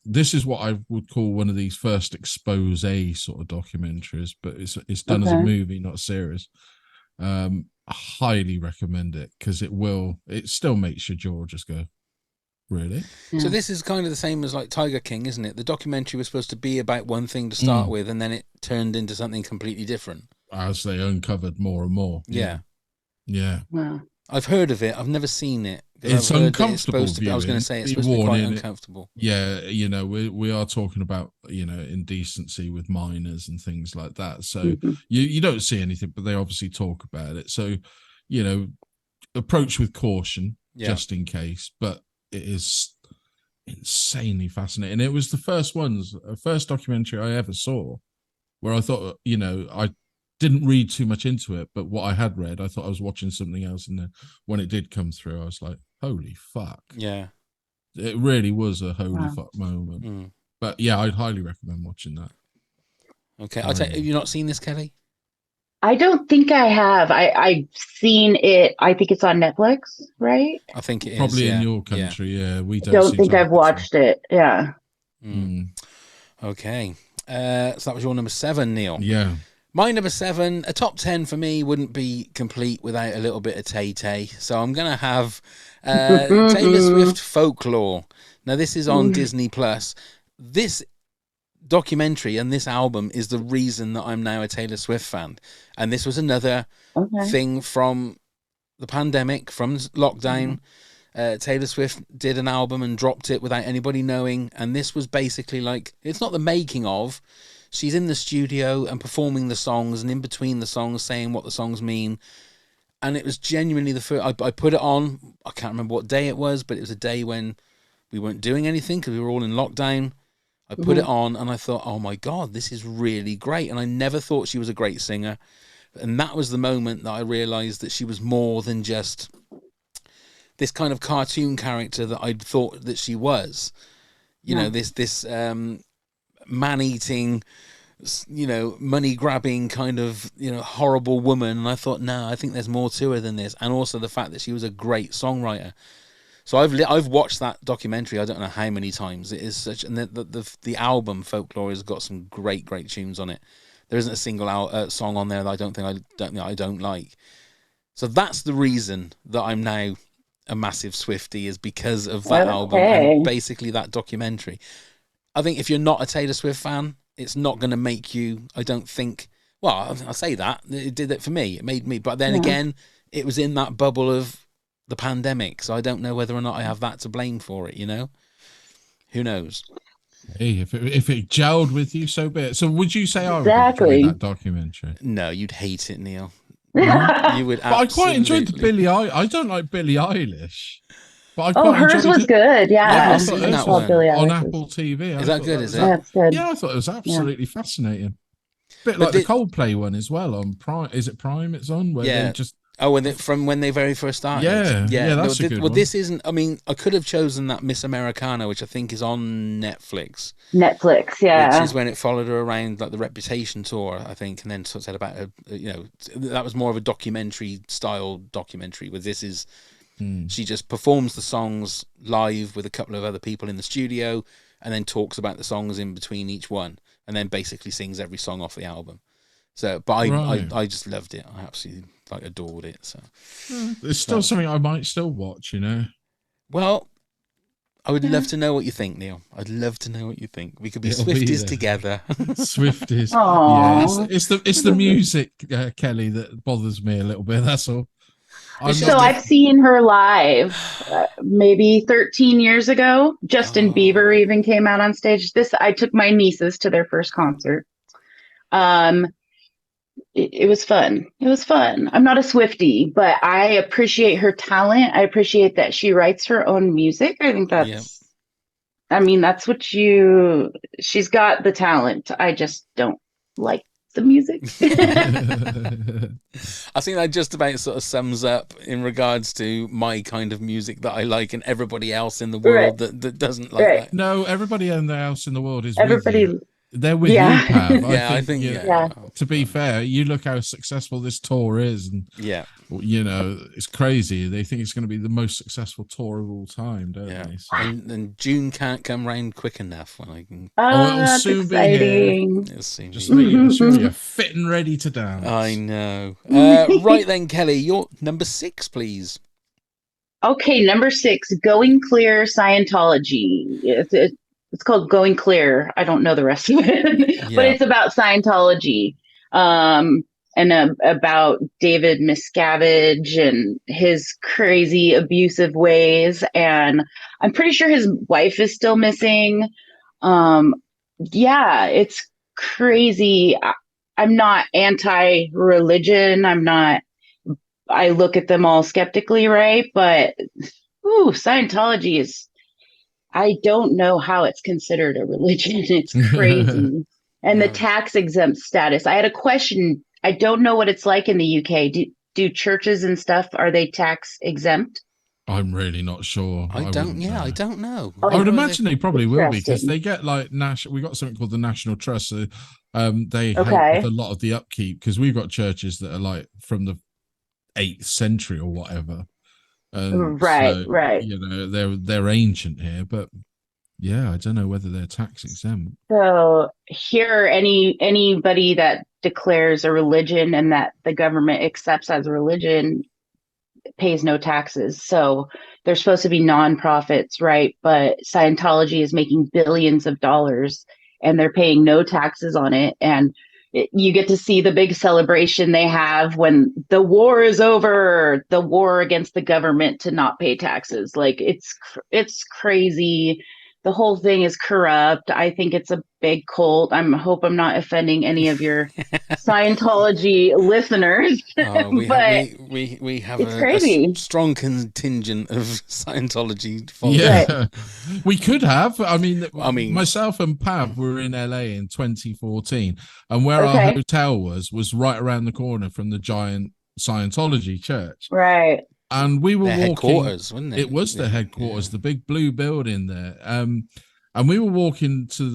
This is what I would call one of these first expose sort of documentaries, but it's done as a movie, not a series. I highly recommend it because it still makes your jaw just go, really? So this is kind of the same as like Tiger King, isn't it? The documentary was supposed to be about one thing to start with, and then it turned into something completely different as they uncovered more and more. Yeah. Wow. I've heard of it. I've never seen it. It's uncomfortable. I was going to say it's supposed to be quite uncomfortable. Yeah, we are talking about indecency with minors and things like that. So you don't see anything, but they obviously talk about it. So approach with caution, just in case. But it is insanely fascinating. It was the first documentary I ever saw where I thought, I didn't read too much into it, but what I had read, I thought I was watching something else. And then when it did come through, I was like, holy fuck. Yeah. It really was a holy fuck moment. But yeah, I'd highly recommend watching that. Okay. Have you not seen this, Kelly? I don't think I have. I've seen it. I think it's on Netflix, right? I think it is. Probably in your country, yeah. We don't think I've watched it. Yeah. Okay. So that was your number 7, Neil. Yeah. My number 7, a top 10 for me wouldn't be complete without a little bit of Tay-Tay. So I'm going to have Taylor Swift Folklore. Now, this is on Disney+. This documentary and this album is the reason that I'm now a Taylor Swift fan. And this was another thing from the pandemic, from lockdown. Taylor Swift did an album and dropped it without anybody knowing. And this was basically like, it's not the making of. She's in the studio and performing the songs, and in between the songs saying what the songs mean. And it was genuinely the first. I put it on. I can't remember what day it was, but it was a day when we weren't doing anything because we were all in lockdown. I put it on and I thought, oh my God, this is really great. And I never thought she was a great singer. And that was the moment that I realized that she was more than just this kind of cartoon character that I'd thought that she was. This man-eating, money-grabbing kind of, horrible woman. And I thought, no, I think there's more to her than this. And also the fact that she was a great songwriter. So I've watched that documentary. I don't know how many times. It is such, and the album Folklore has got some great tunes on it. There isn't a single song on there that I don't like. So that's the reason that I'm now a massive Swiftie, is because of that album and basically that documentary. I think if you're not a Taylor Swift fan, it's not going to make you, I don't think, well, I'll say that. It did it for me. It made me. But then again, it was in that bubble of the pandemic. So I don't know whether or not I have that to blame for it, Who knows? Hey, if it gelled with you, so be it. So would you say I would enjoy that documentary? No, you'd hate it, Neil. You would. But I quite enjoyed the Billie Eilish. I don't like Billie Eilish. But hers was good. Yeah, I've seen that one on Apple TV. Is that good? Is it? Yeah, it's good. Yeah, I thought it was absolutely fascinating. Bit like the Coldplay one as well on Prime. Is it Prime? It's on where they just. Oh, when they very first started. Yeah, that's a good one. This isn't. I mean, I could have chosen that Miss Americana, which I think is on Netflix. Yeah. Which is when it followed her around like the Reputation tour, I think, and then sort of said about her. That was more of a documentary style documentary. Where this is. She just performs the songs live with a couple of other people in the studio, and then talks about the songs in between each one, and then basically sings every song off the album. So, but I just loved it. I absolutely adored it. So, it's still something I might still watch. Well, I would love to know what you think, Neil. I'd love to know what you think. We could be Swifties together. Swifties. Yeah, it's the music, Kelly, that bothers me a little bit. That's all. So I've seen her live maybe 13 years ago. Justin Bieber even came out on stage. I took my nieces to their first concert. It was fun. It was fun. I'm not a Swiftie, but I appreciate her talent. I appreciate that she writes her own music. I think that's I mean, she's got the talent. I just don't like the music. I think that just about sort of sums up in regards to my kind of music that I like and everybody else in the Right. world that doesn't like Right. that. No, everybody else in the world is with Everybody, you. They're with yeah. you, Pav. Yeah, I think, yeah. To be fair, you look how successful this tour is, and Yeah. you know, it's crazy. They think it's going to be the most successful tour of all time, don't Yeah. they? So, And June can't come round quick enough when I can. Oh, it'll That's soon be here. exciting. It'll soon just be. make sure you're fit and ready to dance. I know. Right then, Kelly, your number 6, please. Okay, number 6, Going Clear Scientology. It's called Going Clear. I don't know the rest of it, but Yeah. it's about Scientology, and about David Miscavige and his crazy abusive ways. And I'm pretty sure his wife is still missing. Yeah, it's crazy. I'm not anti-religion. I look at them all skeptically, right? But Scientology is, I don't know how it's considered a religion. It's crazy. And the tax exempt status. I had a question. I don't know what it's like in the UK. Do churches and stuff, are they tax exempt? I'm really not sure. I don't know. I would imagine they probably will be, because Interesting. they get like we got something called the National Trust. So they help Okay. with a lot of the upkeep, because we've got churches that are like from the 8th century or whatever. Right. You know, they're ancient here, but yeah, I don't know whether they're tax exempt. So here, anybody that declares a religion and that the government accepts as a religion pays no taxes. So they're supposed to be nonprofits, right? But Scientology is making billions of dollars and they're paying no taxes on it. And you get to see the big celebration they have when the war is over, the war against the government to not pay taxes. Like it's crazy. The whole thing is corrupt. I think it's a big cult. Hope I'm not offending any of your Scientology listeners. We but have it's a crazy. strong contingent of Scientology followers. Yeah, we could have. I mean, mean, myself and Pav were in LA in 2014, and where our hotel was right around the corner from the giant Scientology church. Right. And we were their walking. Headquarters, wasn't it? It was the headquarters, the big blue building there. And we were walking to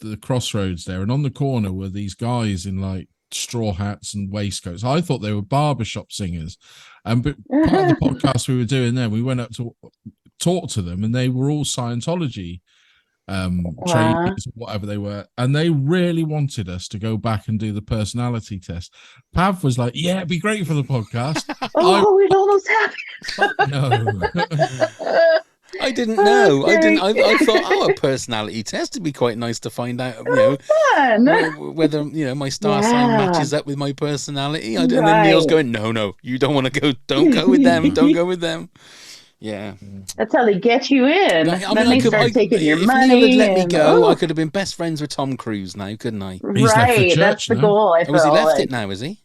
the crossroads there, and on the corner were these guys in like straw hats and waistcoats. I thought they were barbershop singers. But part of the podcast we were doing there, we went up to talk to them, and they were all Scientology trainees, whatever they were, and they really wanted us to go back and do the personality test. Pav was like, yeah, it'd be great for the podcast. It almost happened. No. I didn't know. I thought, a personality test would be quite nice to find out, whether my star sign matches up with my personality. And then Neil's going, no, you don't want to go. Don't go with them. Don't go with them. Yeah, that's how they get you in. Then they start taking your money. If Neil had let me go, I could have been best friends with Tom Cruise now, couldn't I? He's left the church that's the now. goal. Has he left it now? Is he?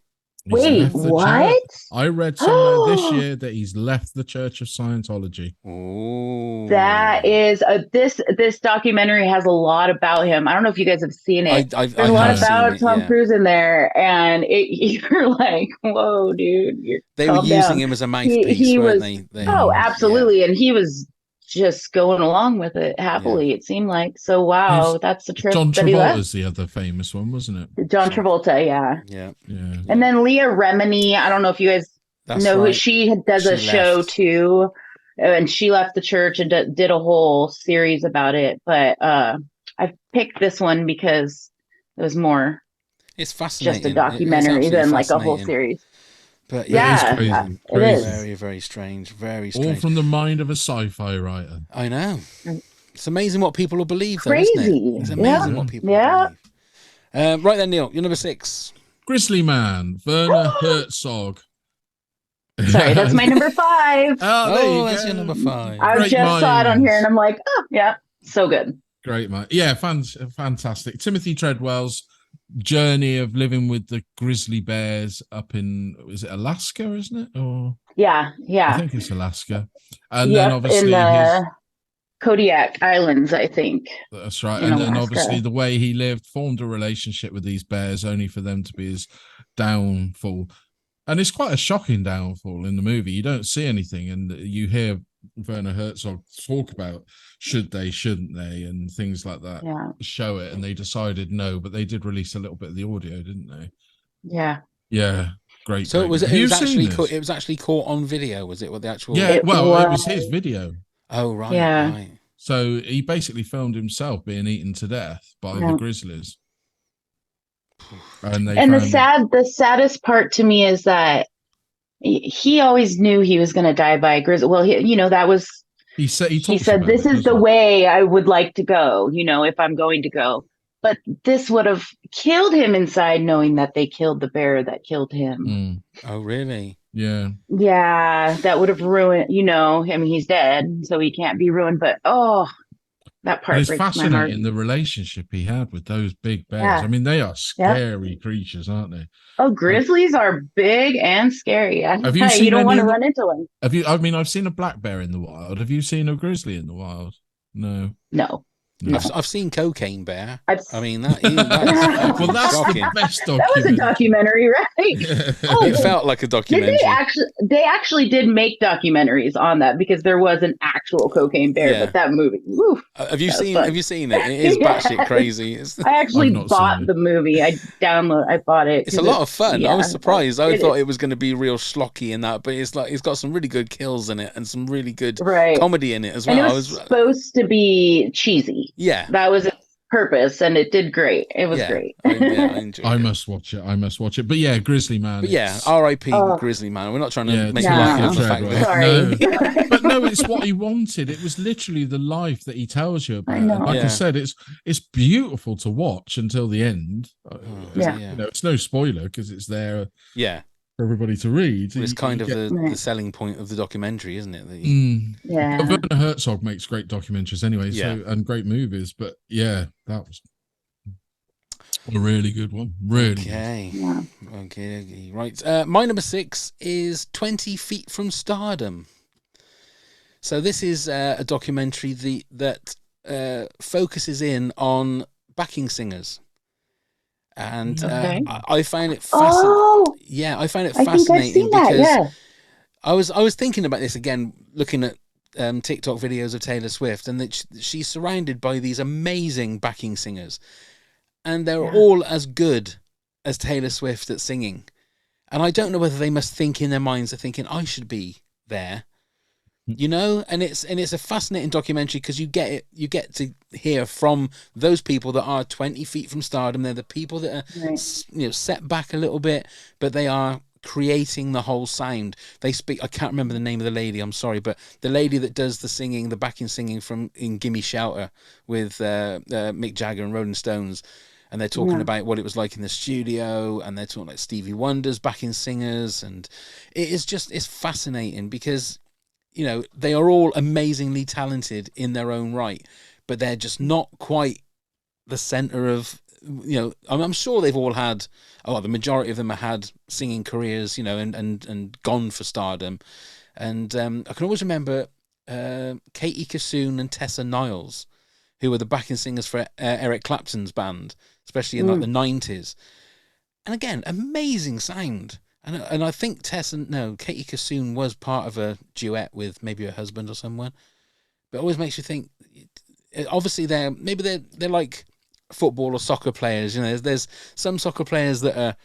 Wait, what? Church. I read somewhere this year that he's left the Church of Scientology. Oh, that is this documentary has a lot about him. I don't know if you guys have seen it. There's a lot about Tom Cruise in there, and you're like, whoa, dude. They were using him as a mouthpiece, weren't they? Oh, absolutely, and he was just going along with it happily. It seemed like. So wow, that's the trip. John that he left. Travolta's the other famous one, wasn't it? John Travolta, yeah. And then Leah Remini. I don't know if you guys know who she does. A show too, and she left the church and did a whole series about it. But I picked this one because it was more. It's fascinating. Just a documentary than like a whole series. But it is very, very strange. Very strange. All from the mind of a sci-fi writer. I know. It's amazing what people will believe, though, Crazy. isn't it? It's amazing what people will believe. Right then, Neil, you're number 6. Grizzly Man, Werner Herzog. Sorry, that's my number 5. That's your number 5. I just saw it on here, and I'm like, so good. Great man. Yeah, fantastic. Timothy Treadwell's journey of living with the grizzly bears up in, is it Alaska, isn't it? Or yeah I think it's Alaska. And then obviously Kodiak Islands, I think, That's right. in And Alaska. obviously the way he lived, formed a relationship with these bears only for them to be his downfall. And it's quite a shocking downfall in the movie. You don't see anything, and you hear Werner Herzog talk about should they, shouldn't they, and things like that. Yeah. Show it, and they decided no, but they did release a little bit of the audio, didn't they? Yeah. Yeah, great. So great. it was actually caught on video. Was it? What the actual? Yeah, It it was his was. video. Oh right, Yeah. right. So he basically filmed himself being eaten to death by Yeah. the grizzlies. And the saddest part to me is that he always knew he was going to die by a grizzly. Well, that was, he said this is the way I would like to go, if I'm going to go. But this would have killed him inside, knowing that they killed the bear that killed him. Oh, really? Yeah. Yeah, that would have ruined, I mean, he's dead, so he can't be ruined. But that part It's breaks my heart. fascinating the relationship he had with those big bears. Yeah. I mean, they are scary creatures, aren't they? Oh, grizzlies are big and scary. Have you seen you don't want to any of run into one. Have you? I mean, I've seen a black bear in the wild. Have you seen a grizzly in the wild? No. No. I've seen Cocaine Bear. I've- I mean, that's Well, that's shocking. the best That was a documentary. documentary, right? It felt like a Did documentary. they actually did make documentaries on that, because there was an actual cocaine bear, Yeah. but that movie, woof, Have you that was seen? fun. Have you seen it? It is batshit crazy. It's I actually I've not bought seen it. the movie. I bought it. a lot of fun. I was surprised. I thought is. it was going to be real schlocky in that, but it's got some really good kills in it and some really good Right. comedy in it as And well. it was supposed to be cheesy. Yeah. That was its purpose, and it did great. It was Yeah. great. I enjoyed I it. must watch it. But yeah, Grizzly Man. But yeah, R.I.P. Grizzly Man. We're not trying to Yeah, make No. light of the Tread fact well. that Sorry. No. But no, it's what he wanted. It was literally the life that he tells you about. I know. Like I Yeah. said, it's beautiful to watch until the end. Yeah. yeah. It's no spoiler because it's there Yeah. for everybody to read. It's You kind of get- the selling point of the documentary, isn't it? That you- Yeah. But Werner Herzog makes great documentaries anyway, Yeah. and great movies. But yeah, that was a really good one. Really good. Okay. Yeah. Okay. Right. My number 6 is 20 Feet from Stardom. So this is a documentary that focuses in on backing singers. And Okay. I found it fascinating. Oh, Yeah, I found it I think I've fascinating seen that. because Yeah. I was thinking about this again, looking at TikTok videos of Taylor Swift, and that she's surrounded by these amazing backing singers, and they're Yeah. all as good as Taylor Swift at singing. And I don't know whether they must think in their minds, they're thinking, I should be there, and it's a fascinating documentary because you get to hear from those people that are 20 feet from stardom. They're the people that are Right. set back a little bit, but they are creating the whole sound. They speak, I can't remember the name of the lady, I'm sorry, but the lady that does the singing, the backing singing in Gimme Shelter with Mick Jagger and Rolling Stones, and they're talking about what it was like in the studio, and they're talking like Stevie Wonder's backing singers, and it's fascinating because they are all amazingly talented in their own right, but they're just not quite the center of I'm sure they've all had, the majority of them have had singing careers, and gone for stardom. And I can always remember Katie Kassoon and Tessa Niles, who were the backing singers for Eric Clapton's band, especially in like the 90s. And again, amazing sound. And I think Katie Kassoon was part of a duet with maybe her husband or someone. But it always makes you think, obviously they're like football or soccer players. There's some soccer players that are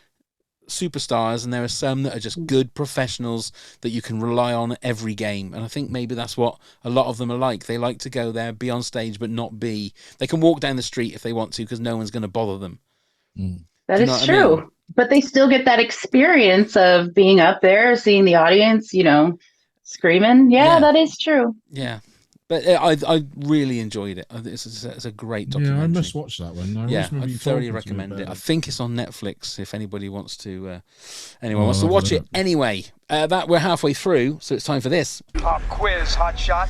superstars, and there are some that are just good professionals that you can rely on every game. And I think maybe that's what a lot of them are like. They like to go there, be on stage, but not be. They can walk down the street if they want to because no one's going to bother them. That Do you know is what I true. mean? But they still get that experience of being up there, seeing the audience, screaming. Yeah, Yeah. that is true. Yeah. But I really enjoyed it. It's a great documentary. Yeah, I must watch that one. Yeah, remember I you thoroughly talking to me recommend it. about I think it's on Netflix if anybody wants to anyone Oh, wants to I'll watch have a it. look. Anyway, that we're halfway through, so it's time for this. Pop quiz, hot shot.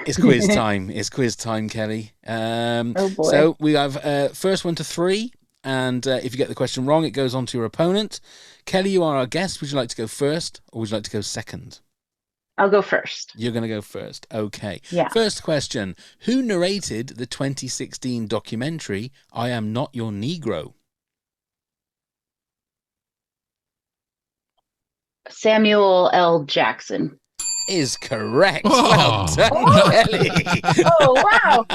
It's quiz time. It's quiz time, Kelly. Oh, boy. So we have first 1 to 3, and if you get the question wrong, it goes on to your opponent. Kelly, you are our guest. Would you like to go first, or would you like to go second? I'll go first. You're going to go first. Okay. Yeah. First question. Who narrated the 2016 documentary, I Am Not Your Negro? Samuel L. Jackson. Is correct. Oh. Well done, Kelly. Oh, wow.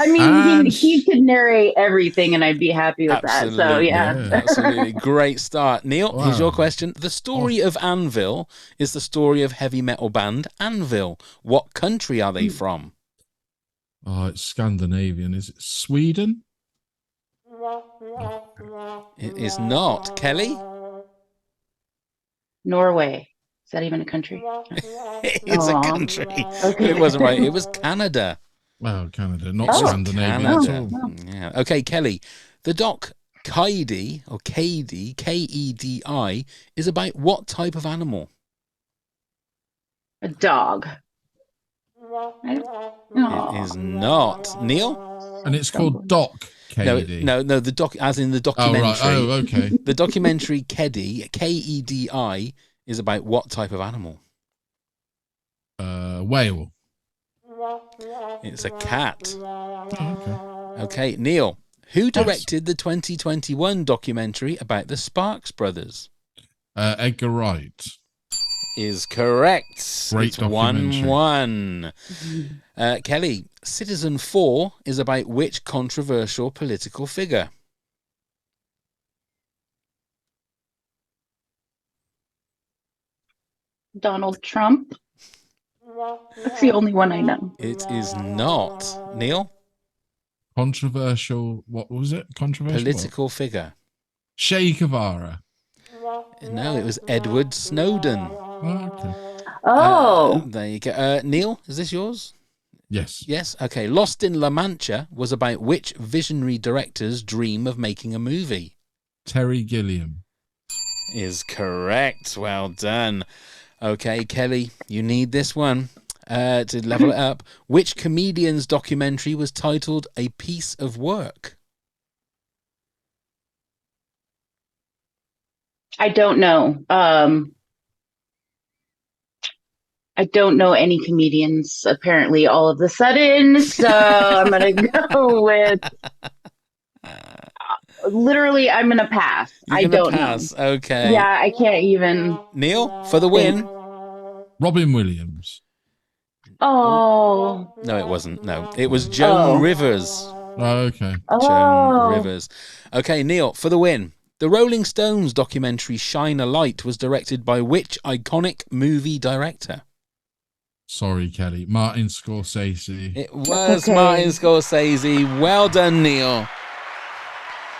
I mean, And- he could narrate everything and I'd be happy with that. So, Absolutely. yeah. Absolutely. Great start. Neil, here's your Wow. question. The story of Anvil is the story of heavy metal band Anvil. What country are they from? Oh, it's Scandinavian. Is it Sweden? It is not. Kelly? Norway. Is that even a country? It is a Aw. country. Okay. It wasn't right. It was Canada. Well, Canada, not Oh, Scandinavia at Canada. all. Yeah. Okay, Kelly. The doc Kaidi, or Kedi, Kedi, is about what type of animal? A dog. It is not. Neil? And it's called Doc KD. No, the doc, as in the Oh, documentary. right. Oh, okay. The documentary Kedi, Kedi, is about what type of animal? Whale. It's a cat. Oh, okay. Okay, Neil. Who directed the 2021 documentary about the Sparks brothers? Edgar Wright. Is correct. Great It's documentary. 1-1. Kelly, Citizen 4 is about which controversial political figure? Donald Trump. That's the only one I know. It is not. Neil? Controversial. What was it? Controversial. Political figure. Che Guevara. No, it was Edward Snowden. Oh, okay. Oh, There you go. Neil, is this yours? Yes. Yes. Okay. Lost in La Mancha was about which visionary director's dream of making a movie? Terry Gilliam. Is correct. Well done. Okay, Kelly, you need this one to level it up. Which comedian's documentary was titled A Piece of Work? I don't know. I don't know any comedians apparently all of a sudden, so I'm gonna go with. Literally, I'm gonna pass. You're I gonna don't pass. know. Okay. Yeah, I can't even. Neil, for the win. Robin Williams. Oh, No, it wasn't. No, it was Joan Oh. Rivers. Oh, okay. Joan oh, Rivers. Okay, Neil, for the win. The Rolling Stones documentary Shine a Light was directed by which iconic movie director? Sorry, Kelly. Martin Scorsese. It was okay. Martin Scorsese. Well done, Neil.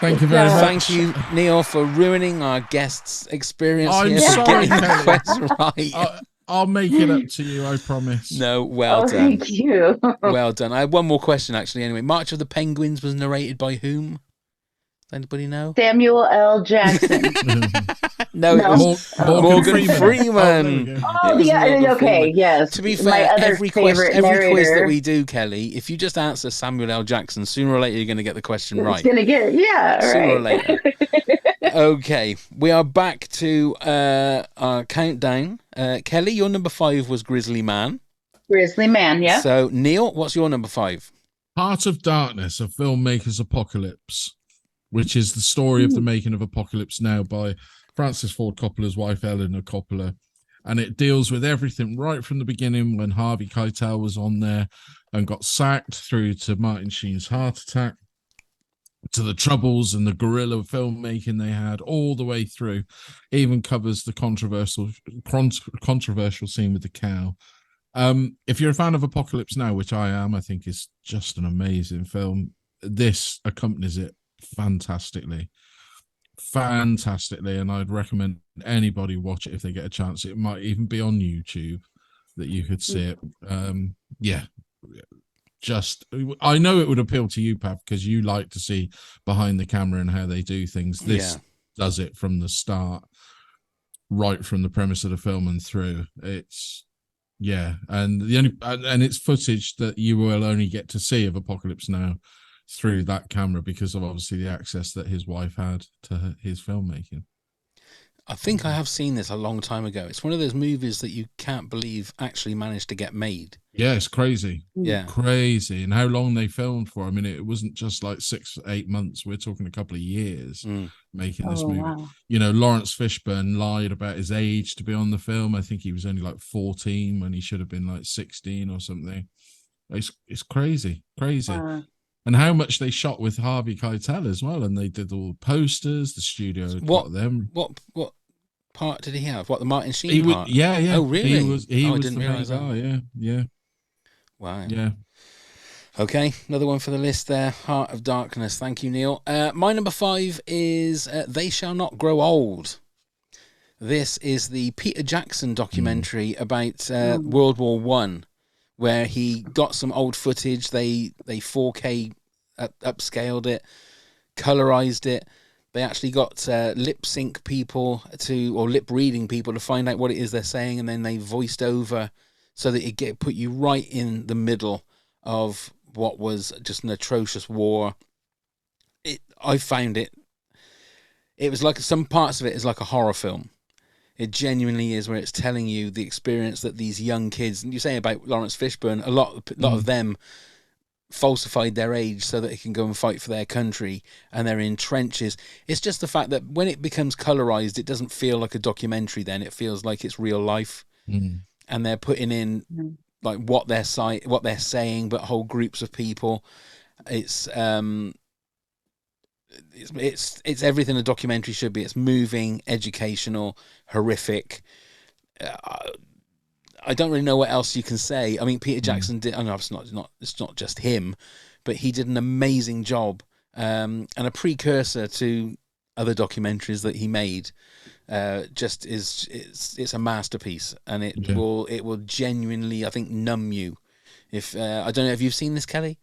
Thank you very much. Thank you, Neil, for ruining our guest's experience I'm here. sorry, for getting the Kelly. question right. I'll make it up to you, I promise. No, well oh, done. thank you. Well done. I have one more question, actually. Anyway, March of the Penguins was narrated by whom? Anybody know? Samuel L. Jackson. No, it No. was Morgan Freeman. Oh, there we go. Oh, It was yeah. Morgan Okay, Freeman. yes. To be My fair, other every favorite quiz narrator. that we do, Kelly, if you just answer Samuel L. Jackson, sooner or later you're going to get the question right. It's gonna get Sooner or right. later. Okay, we are back to our countdown. Kelly, your number 5 was Grizzly Man. Grizzly Man, yeah. So, Neil, what's your number 5? Heart of Darkness, a filmmaker's apocalypse, which is the story of the making of Apocalypse Now by Francis Ford Coppola's wife, Eleanor Coppola. And it deals with everything right from the beginning when Harvey Keitel was on there and got sacked through to Martin Sheen's heart attack, to the troubles and the guerrilla filmmaking they had all the way through. Even covers the controversial scene with the cow. If you're a fan of Apocalypse Now, which I am, I think it's just an amazing film. This accompanies it fantastically, and I'd recommend anybody watch it if they get a chance. It might even be on YouTube that you could see it. Just, I know it would appeal to you, Pav, because you like to see behind the camera and how they do things. This does it from the start, right from the premise of the film and through. It's and it's footage that you will only get to see of Apocalypse Now through that camera because of obviously the access that his wife had to his filmmaking. I think I have seen this a long time ago. It's one of those movies that you can't believe actually managed to get made. Yeah, it's crazy. Yeah. Crazy. And how long they filmed for. I mean, it wasn't just like 6-8 months. We're talking a couple of years making this movie. Wow. You know, Lawrence Fishburne lied about his age to be on the film. I think he was only like 14 when he should have been like 16 or something. It's crazy. And how much they shot with Harvey Keitel as well. And they did all the posters, the studio got them. What part did he have? What, the Martin Sheen part? Yeah. Oh, really? He was I the didn't main realize that. guy. Yeah. Wow. Yeah. Okay, another one for the list there. Heart of Darkness. Thank you, Neil. My number 5 is They Shall Not Grow Old. This is the Peter Jackson documentary about World War One, where he got some old footage. They 4K upscaled it, colorized it. They actually got lip sync people or lip reading people to find out what it is they're saying, and then they voiced over so that it put you right in the middle of what was just an atrocious war. I found it was like, some parts of it is like a horror film. It genuinely is, where it's telling you the experience that these young kids, and you say about Lawrence Fishburne, a lot of them falsified their age so that they can go and fight for their country, and they're in trenches. It's just the fact that when it becomes colorized, it doesn't feel like a documentary then. It feels like it's real life. And they're putting in like what they're saying, but whole groups of people. It's everything a documentary should be. It's moving, educational, horrific. I don't really know what else you can say. I mean, Peter Jackson did. I know it's not just him, but he did an amazing job, and a precursor to other documentaries that he made. It's a masterpiece, and it will genuinely, I think, numb you. If I don't know if you've seen this, Kelly.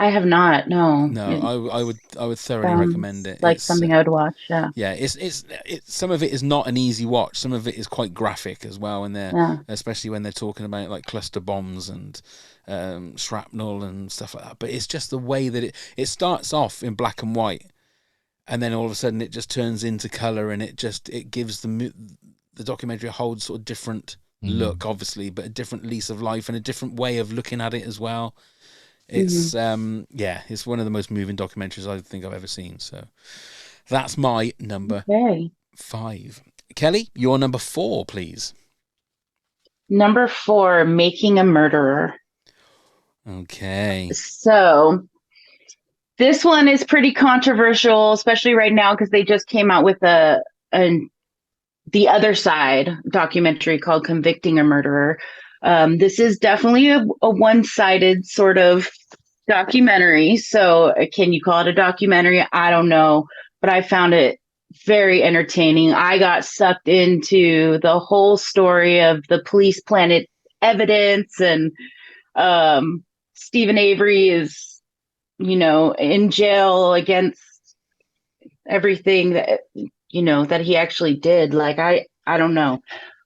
I have not. No. No, I would thoroughly recommend it. Like, it's something I would watch. Yeah. Yeah, it's some of it is not an easy watch. Some of it is quite graphic as well, and especially when they're talking about like cluster bombs and shrapnel and stuff like that. But it's just the way that it starts off in black and white, and then all of a sudden it just turns into color, and it gives the documentary a whole sort of different look, obviously, but a different lease of life and a different way of looking at it as well. It's it's one of the most moving documentaries I think I've ever seen. So that's my number 5. Kelly, your number 4, please. Number 4, Making a Murderer. Okay. So this one is pretty controversial, especially right now, because they just came out with The Other Side documentary called Convicting a Murderer. This is definitely a one-sided sort of documentary. So can you call it a documentary? I don't know, but I found it very entertaining. I got sucked into the whole story of the police planted evidence, and Stephen Avery is, in jail against everything that, that he actually did. Like, I don't know.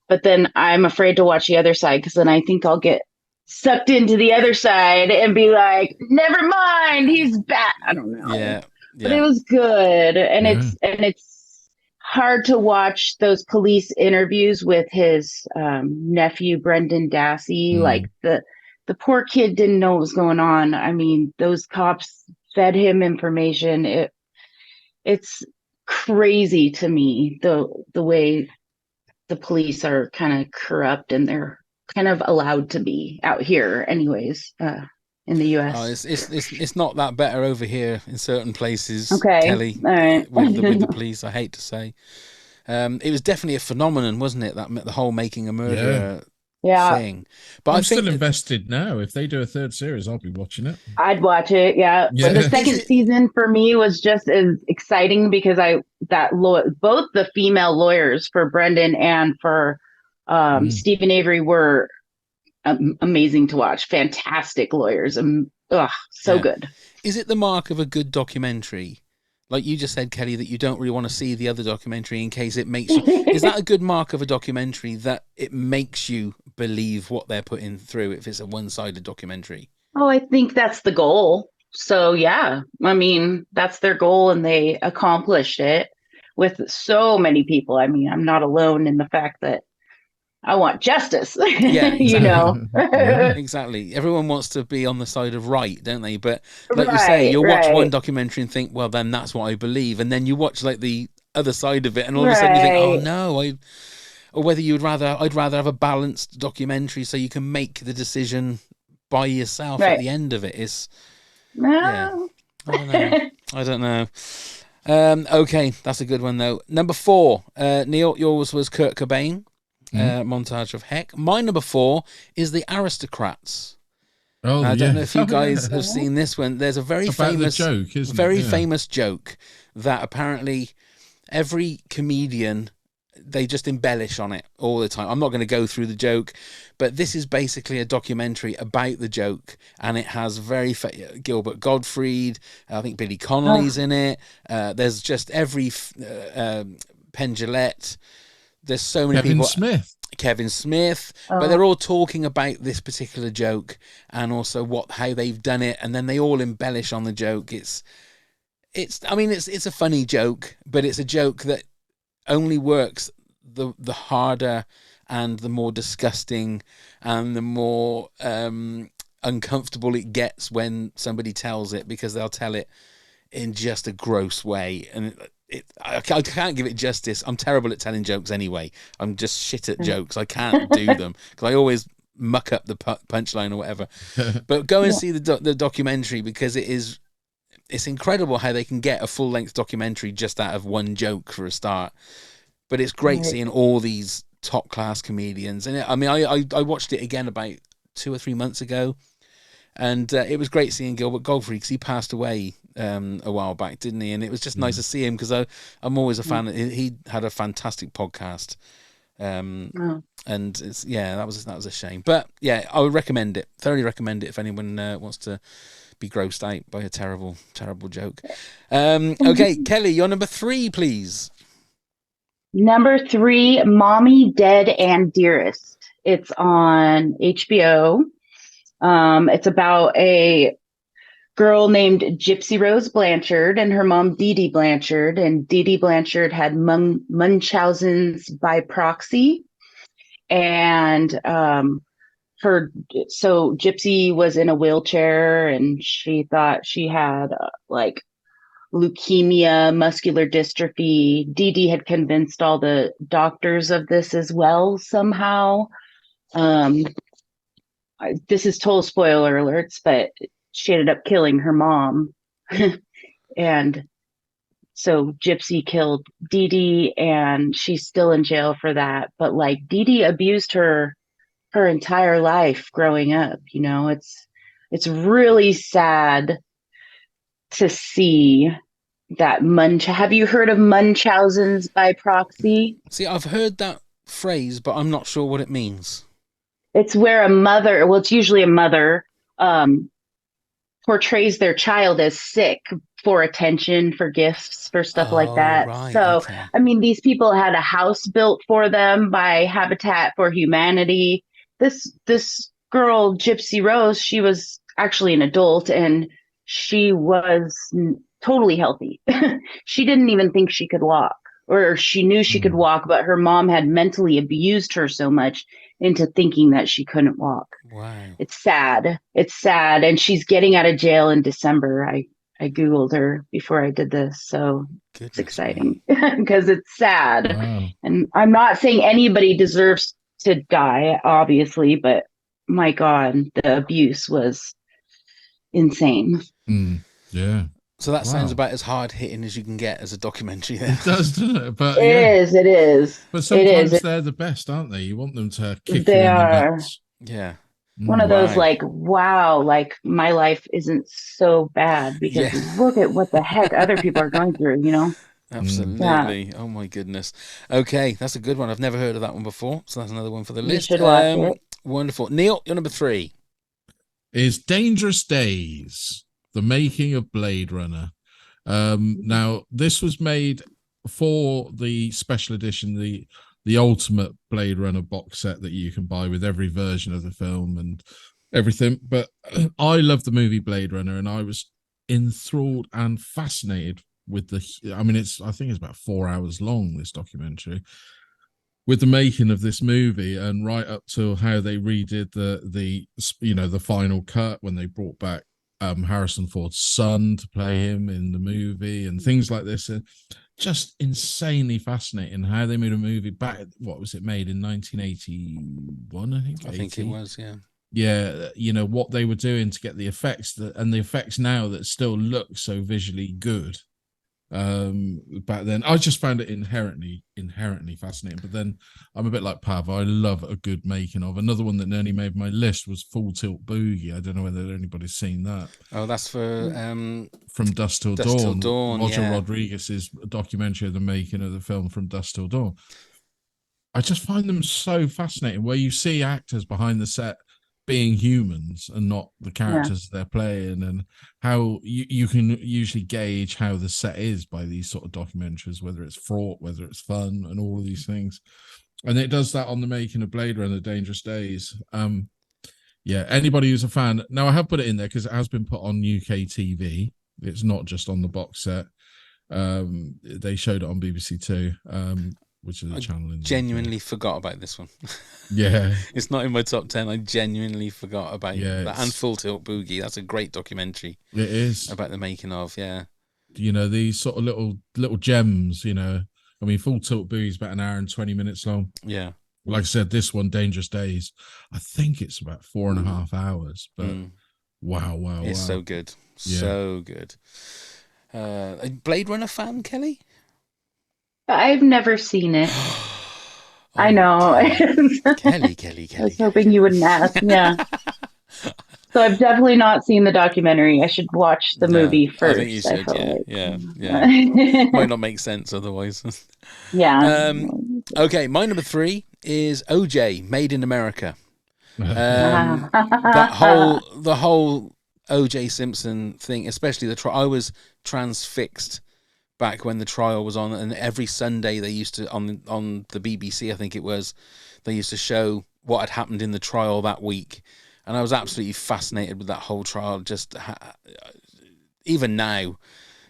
But then I'm afraid to watch The Other Side, because then I think I'll get sucked into The Other Side and be like, never mind, he's bad. I don't know. Yeah. But it was good, and it's hard to watch those police interviews with his nephew Brendan Dassey. Like, the poor kid didn't know what was going on. I mean, those cops fed him information. It's crazy to me, the way the police are kind of corrupt, and they're kind of allowed to be out here anyways, in the US. Oh, it's not that better over here in certain places, okay. Kelly. All right. with the police, I hate to say. It was definitely a phenomenon, wasn't it? The whole Making a Murderer thing. But I'm still invested now. If they do a 3rd series, I'll be watching it. I'd watch it. Yeah. But the 2nd season for me was just as exciting, because both the female lawyers for Brendan and for Stephen Avery were amazing to watch. Fantastic lawyers. So good. Is it the mark of a good documentary? Like you just said, Kelly, that you don't really want to see the other documentary in case it makes you... Is that a good mark of a documentary, that it makes you believe what they're putting through if it's a one-sided documentary? Oh, I think that's the goal. So, yeah. I mean, that's their goal, and they accomplished it. with so many people. I mean, I'm not alone in the fact that I want justice, Yeah, you exactly. know? Yeah. Exactly. Everyone wants to be on the side of right, don't they? But like you say, Right, you'll watch one right, documentary and think, well, then that's what I believe. And then you watch like the other side of it, and all of a sudden you think, oh right, no, or whether I'd rather have a balanced documentary so you can make the decision by yourself at right. the end of it. It's, yeah, No. I don't know. I don't know. Okay, that's a good one though. Number 4, Neil, yours was Kurt Cobain. Mm. Montage of Heck. My number 4 is The Aristocrats. Oh I don't know yeah. if you Oh guys yeah. have seen this one. There's a It's about the joke, isn't it? very Yeah. famous joke that apparently every comedian, they just embellish on it all the time. I'm not going to go through the joke, but this is basically a documentary about the joke, and it has Gilbert Gottfried, I think Billy Connolly's in it. There's just every Penn Jillette. There's so many Kevin people. Smith. Kevin Smith, but they're all talking about this particular joke and also how they've done it, and then they all embellish on the joke. It's a funny joke, but it's a joke that only works the harder and the more disgusting and the more uncomfortable it gets when somebody tells it, because they'll tell it in just a gross way, and I can't give it justice. I'm terrible at telling jokes anyway. I'm just shit at jokes. I can't do them because I always muck up the punchline or whatever. But go and see the documentary, because it's incredible how they can get a full-length documentary just out of one joke for a start. But it's great seeing all these top-class comedians. And I watched it again about 2 or 3 months ago, and it was great seeing Gilbert Gottfried, because he passed away a while back, didn't he? And it was just nice to see him, because I'm always a fan. He had a fantastic podcast, and that was a shame. But yeah, I would recommend it. Thoroughly recommend it if anyone wants to be grossed out by a terrible joke. Okay, Kelly, your number 3, please. Number 3, Mommy, Dead and Dearest. It's on HBO. It's about a girl named Gypsy Rose Blanchard and her mom Dee Dee Blanchard. And Dee Dee Blanchard had Munchausen's by proxy. And so Gypsy was in a wheelchair, and she thought she had like leukemia, muscular dystrophy. Dee Dee had convinced all the doctors of this as well somehow. This is total spoiler alerts, but she ended up killing her mom. And so Gypsy killed Dee Dee, and she's still in jail for that. But like, Dee Dee abused her entire life growing up. It's really sad to see that have you heard of Munchausen's by proxy? See, I've heard that phrase, but I'm not sure what it means. It's where it's usually a mother, portrays their child as sick for attention, for gifts, for stuff like that. Right, So, okay. I mean, these people had a house built for them by Habitat for Humanity. This girl, Gypsy Rose, she was actually an adult, and she was totally healthy. She didn't even think she could walk, or she knew she could walk, but her mom had mentally abused her so much into thinking that she couldn't walk. Wow. It's sad. It's sad. And she's getting out of jail in December. I Googled her before I did this. So it's exciting because it's sad. Wow. And I'm not saying anybody deserves to die, obviously, but my God, the abuse was insane. Yeah. So that sounds about as hard hitting as you can get as a documentary. Then. It does, doesn't it? But It is. But sometimes they're the best, aren't they? You want them to kick you in the nuts. Yeah. One of those like, wow, like my life isn't so bad because look at what the heck other people are going through, Absolutely. Yeah. Oh my goodness. Okay, that's a good one. I've never heard of that one before, so that's another one for the list. You should watch it. Wonderful. Neil, your number 3 is Dangerous Days: The Making of Blade Runner. Now, this was made for the special edition, the ultimate Blade Runner box set that you can buy with every version of the film and everything. But I love the movie Blade Runner, and I was enthralled and fascinated with I mean, I think it's about 4 hours long, this documentary, with the making of this movie, and right up to how they redid the final cut when they brought back Harrison Ford's son to play him in the movie and things like this. Just insanely fascinating how they made a movie back. What was it made in 1981? I think it was. Yeah, what they were doing to get the effects and the effects now that still look so visually good. Back then, I just found it inherently fascinating. But then I'm a bit like Pav. I love a good making of. Another one that nearly made my list was Full Tilt Boogie. I don't know whether anybody's seen that. Oh, that's for From Dusk Till Dawn. Roger Rodriguez's documentary of the making of the film From Dusk Till Dawn. I just find them so fascinating, where you see actors behind the set being humans and not the characters they're playing, and how you can usually gauge how the set is by these sort of documentaries, whether it's fraught, whether it's fun, and all of these things. And it does that on the making of Blade Runner Dangerous Days. Anybody who's a fan, now I have put it in there because it has been put on UK TV. It's not just on the box set. They showed it on BBC Two, which is a channel in genuinely forgot about this one. Yeah. It's not in my top 10. I genuinely forgot about that. And Full Tilt Boogie. That's a great documentary. It is. About the making of, these sort of little gems, I mean, Full Tilt Boogie is about an hour and 20 minutes long. Yeah. Like I said, this one, Dangerous Days, I think it's about 4.5 hours. But wow. It's so good. Yeah. So good. A Blade Runner fan, Kelly? I've never seen it. I know. Kelly. I was hoping you wouldn't ask. Yeah. So I've definitely not seen the documentary. I should watch the movie first. I think you should. Yeah. Might not make sense otherwise. Yeah. Okay, my number 3 is OJ, Made in America. The whole OJ Simpson thing, especially the trial. I was transfixed back when the trial was on, and every Sunday they used to on the BBC, I think it was, they used to show what had happened in the trial that week, and I was absolutely fascinated with that whole trial. Just even now,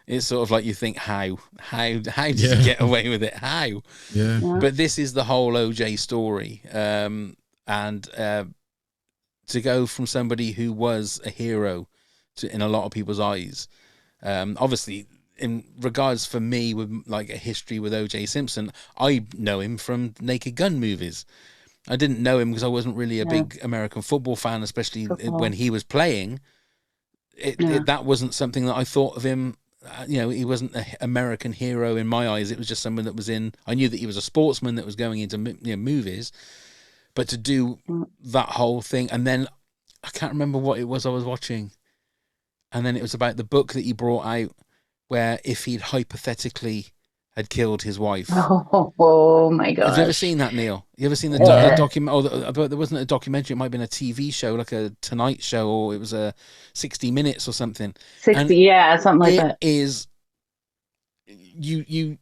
it's sort of like you think, how did you get away with it? How? Yeah. But this is the whole OJ story, and to go from somebody who was a hero in a lot of people's eyes, obviously. In regards for me with like a history with OJ Simpson, I know him from Naked Gun movies. I didn't know him because I wasn't really a big American football fan, especially when he was playing. That wasn't something that I thought of him. He wasn't an American hero in my eyes. It was just someone that was in. I knew that he was a sportsman that was going into movies, but to do that whole thing, and then I can't remember what it was I was watching, and then it was about the book that he brought out, where if he'd hypothetically had killed his wife. Oh my God! Have you ever seen that, Neil? You ever seen the document? But there wasn't a documentary. It might have been a TV show, like a Tonight Show, or it was a 60 Minutes or something. 60, something like that. It is. You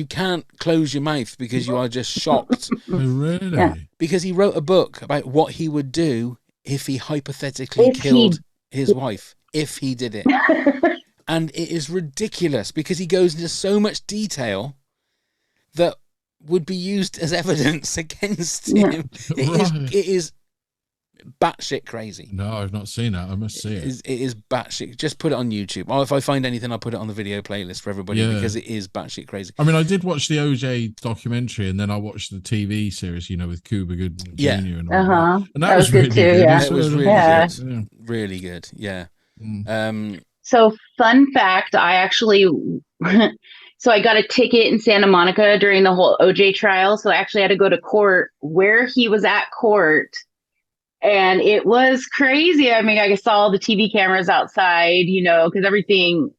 can't close your mouth because you are just shocked. Oh, really? Yeah. Because he wrote a book about what he would do if he hypothetically killed his wife. If he did it. And it is ridiculous because he goes into so much detail that would be used as evidence against him. It is batshit crazy. No, I've not seen it. I must see it. It is batshit. Just put it on YouTube. Or if I find anything, I'll put it on the video playlist for everybody because it is batshit crazy. I mean, I did watch the OJ documentary, and then I watched the TV series, with Cuba Gooding Jr. and all that. And that was really good. It was really good. Yeah. Really good. Yeah. So fun fact, I actually, so I got a ticket in Santa Monica during the whole OJ trial. So I actually had to go to court where he was at court. And it was crazy. I mean, I saw all the TV cameras outside, because everything,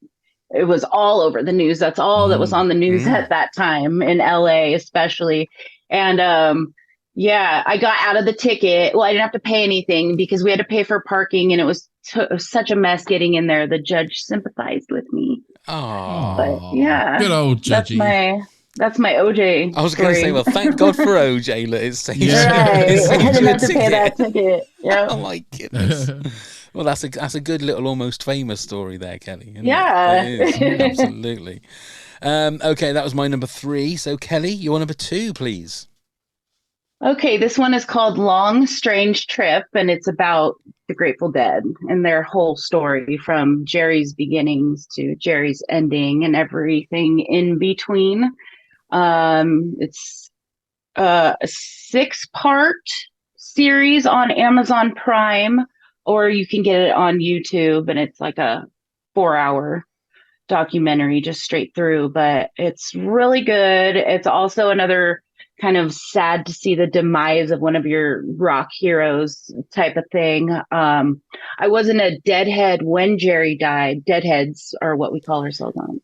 it was all over the news. That's all that was on the news at that time in LA, especially. And I got out of the ticket. Well, I didn't have to pay anything because we had to pay for parking, and it was such a mess getting in there. The judge sympathized with me. Oh, but yeah, good old judgy. That's my OJ. I was going to say, well, thank God for OJ. Look, it saved I didn't have to pay that ticket. Yeah. Oh my goodness. Well, that's a good little almost famous story there, Kelly. Isn't Yeah. It is, absolutely. Okay, that was my number 3. So, Kelly, your number 2, please. Okay, this one is called Long Strange Trip, and it's about the Grateful Dead and their whole story from Jerry's beginnings to Jerry's ending and everything in between. It's a 6-part series on Amazon Prime, or you can get it on YouTube, and it's like a 4-hour documentary just straight through, but it's really good. It's also another kind of sad to see the demise of one of your rock heroes type of thing. I wasn't a deadhead when Jerry died. Deadheads are what we call ourselves on.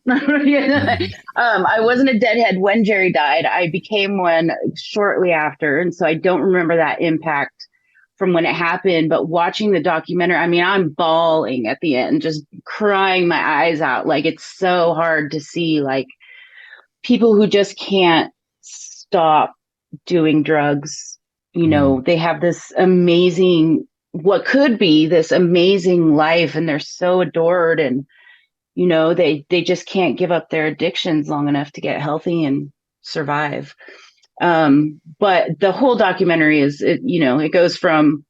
I wasn't a deadhead when Jerry died. I became one shortly after. And so I don't remember that impact from when it happened, but watching the documentary, I mean, I'm bawling at the end, just crying my eyes out. Like, it's so hard to see, like, people who just can't stop doing drugs. You know, they have this amazing, what could be this amazing life, and they're so adored, and, you know, they just can't give up their addictions long enough to get healthy and survive. But the whole documentary is, it goes from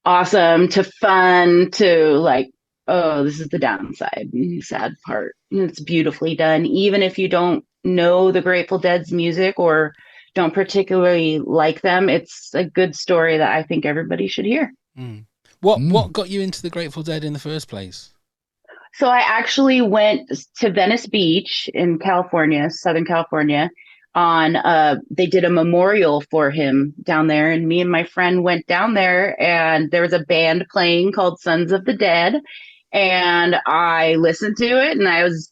awesome to fun to like, oh, this is the downside, sad part. And it's beautifully done. Even if you don't know the Grateful Dead's music or don't particularly like them, it's a good story that I think everybody should hear. What got you into the Grateful Dead in the first place? So I actually went to Venice Beach in California, Southern California, they did a memorial for him down there, and me and my friend went down there, and there was a band playing called Sons of the Dead, and I listened to it, and I was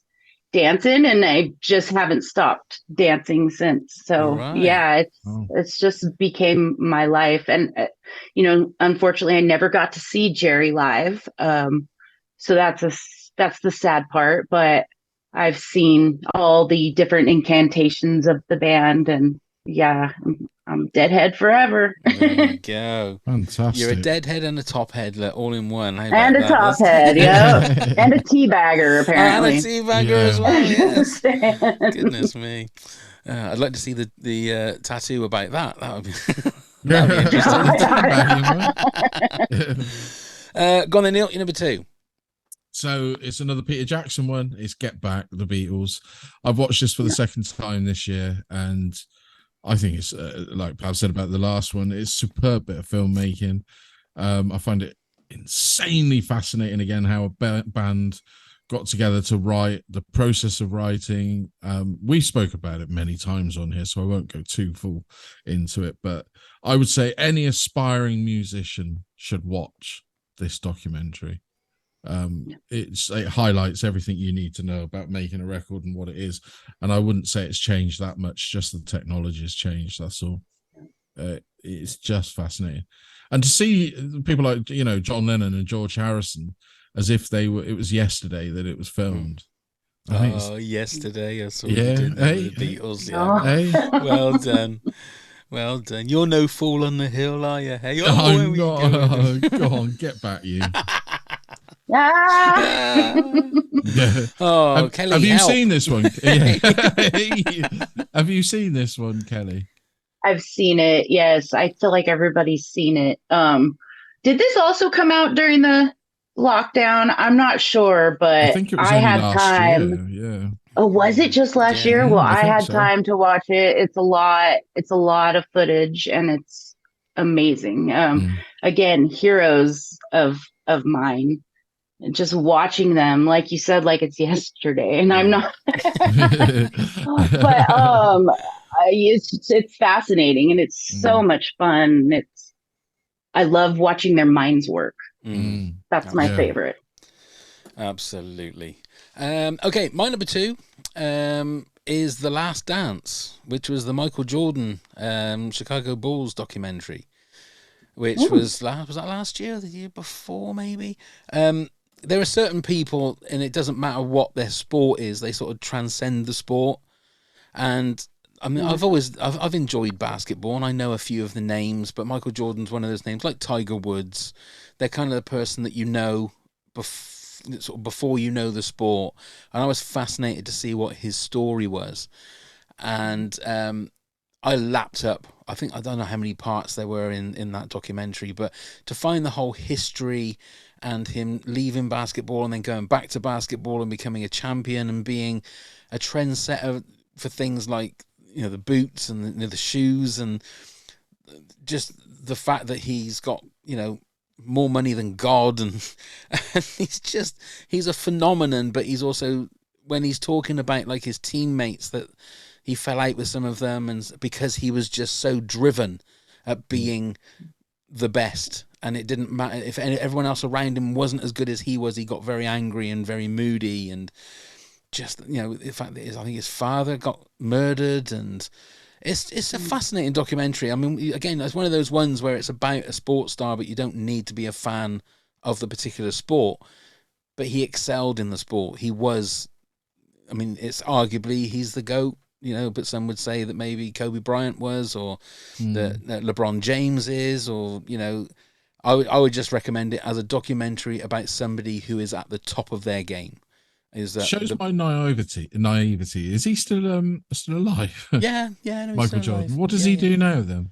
dancing, and I just haven't stopped dancing since. So yeah, it's just became my life. And unfortunately I never got to see Jerry live, so that's the sad part, but I've seen all the different incantations of the band, and yeah, I'm deadhead forever. There you go. Fantastic. You're a deadhead and a top head all in one. And a top head, yeah. And a teabagger, apparently. And a teabagger as well, yes. Goodness me. I'd like to see the tattoo about that. That would be interesting. Go on then, Neil, you're number 2. So it's another Peter Jackson one. It's Get Back, the Beatles. I've watched this for the second time this year, and I think it's like Pav said about the last one, it's a superb bit of filmmaking. I find it insanely fascinating again how a band got together to write, the process of writing. We spoke about it many times on here, so I won't go too full into it, but I would say any aspiring musician should watch this documentary. It highlights everything you need to know about making a record and what it is, and I wouldn't say it's changed that much, just the technology has changed, that's all. It's just fascinating, and to see people like John Lennon and George Harrison as if it was yesterday that it was filmed. Yesterday I saw the Beatles. Well done. Well done. You're no fool on the hill, are you? Hey, I'm not. Go on, get back, you. Oh, Kelly, have you seen this one? Have you seen this one, Kelly? I've seen it. Yes, I feel like everybody's seen it. Did this also come out during the lockdown? I'm not sure, but I think it was had last time. Year, yeah. Oh, was it just last year? Well, I had time to watch it. It's a lot. It's a lot of footage, and it's amazing. Again, heroes of mine. Just watching them, like you said, like it's yesterday, and I'm not. But it's fascinating, and it's so much fun. I love watching their minds work. That's my favorite. Absolutely. Okay, my number 2 is The Last Dance, which was the Michael Jordan Chicago Bulls documentary, which was that last year or the year before, maybe. There are certain people, and it doesn't matter what their sport is, they sort of transcend the sport. And I mean, I've enjoyed basketball, and I know a few of the names, but Michael Jordan's one of those names, like Tiger Woods. They're kind of the person that you know sort of before you know the sport, and I was fascinated to see what his story was. And I lapped up. I don't know how many parts there were in that documentary, but to find the whole history and him leaving basketball and then going back to basketball and becoming a champion and being a trendsetter for things like, the boots and the shoes, and just the fact that he's got, more money than God, and he's a phenomenon. But he's also, when he's talking about like his teammates, that he fell out with some of them, and because he was just so driven at being the best, and it didn't matter if everyone else around him wasn't as good as he was. He got very angry and very moody, and just, the fact that I think his father got murdered, and it's a fascinating documentary. I mean, again, it's one of those ones where it's about a sports star, but you don't need to be a fan of the particular sport. But he excelled in the sport. He was, I mean, it's arguably he's the GOAT, but some would say that maybe Kobe Bryant was, or that LeBron James is, or, I would just recommend it as a documentary about somebody who is at the top of their game. Shows my naivety. Is he still alive? Yeah, no, Michael Jordan. What does he do now then?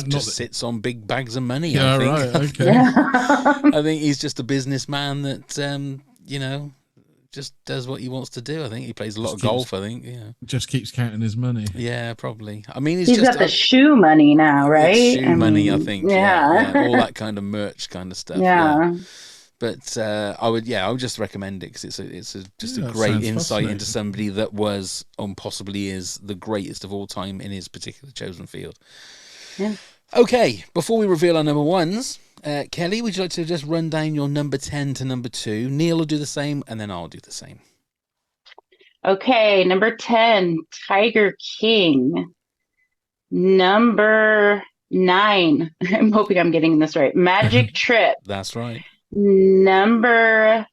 Just sits on big bags of money. Yeah, I think. right. Okay. I think he's just a businessman that just does what he wants to do. I think he plays a lot of golf. I think, just keeps counting his money. Yeah, probably. I mean, he's got the shoe money now, right? Money, I think. Yeah. All that kind of merch kind of stuff. Yeah. But I would just recommend it, because it's a great insight into somebody that was, and possibly is, the greatest of all time in his particular chosen field. Yeah. Okay, before we reveal our number ones, Kelly, would you like to just run down your number 10 to number 2? Neil will do the same, and then I'll do the same. Okay, number 10, Tiger King. Number 9, I'm hoping I'm getting this right, Magic Trip. That's right. Number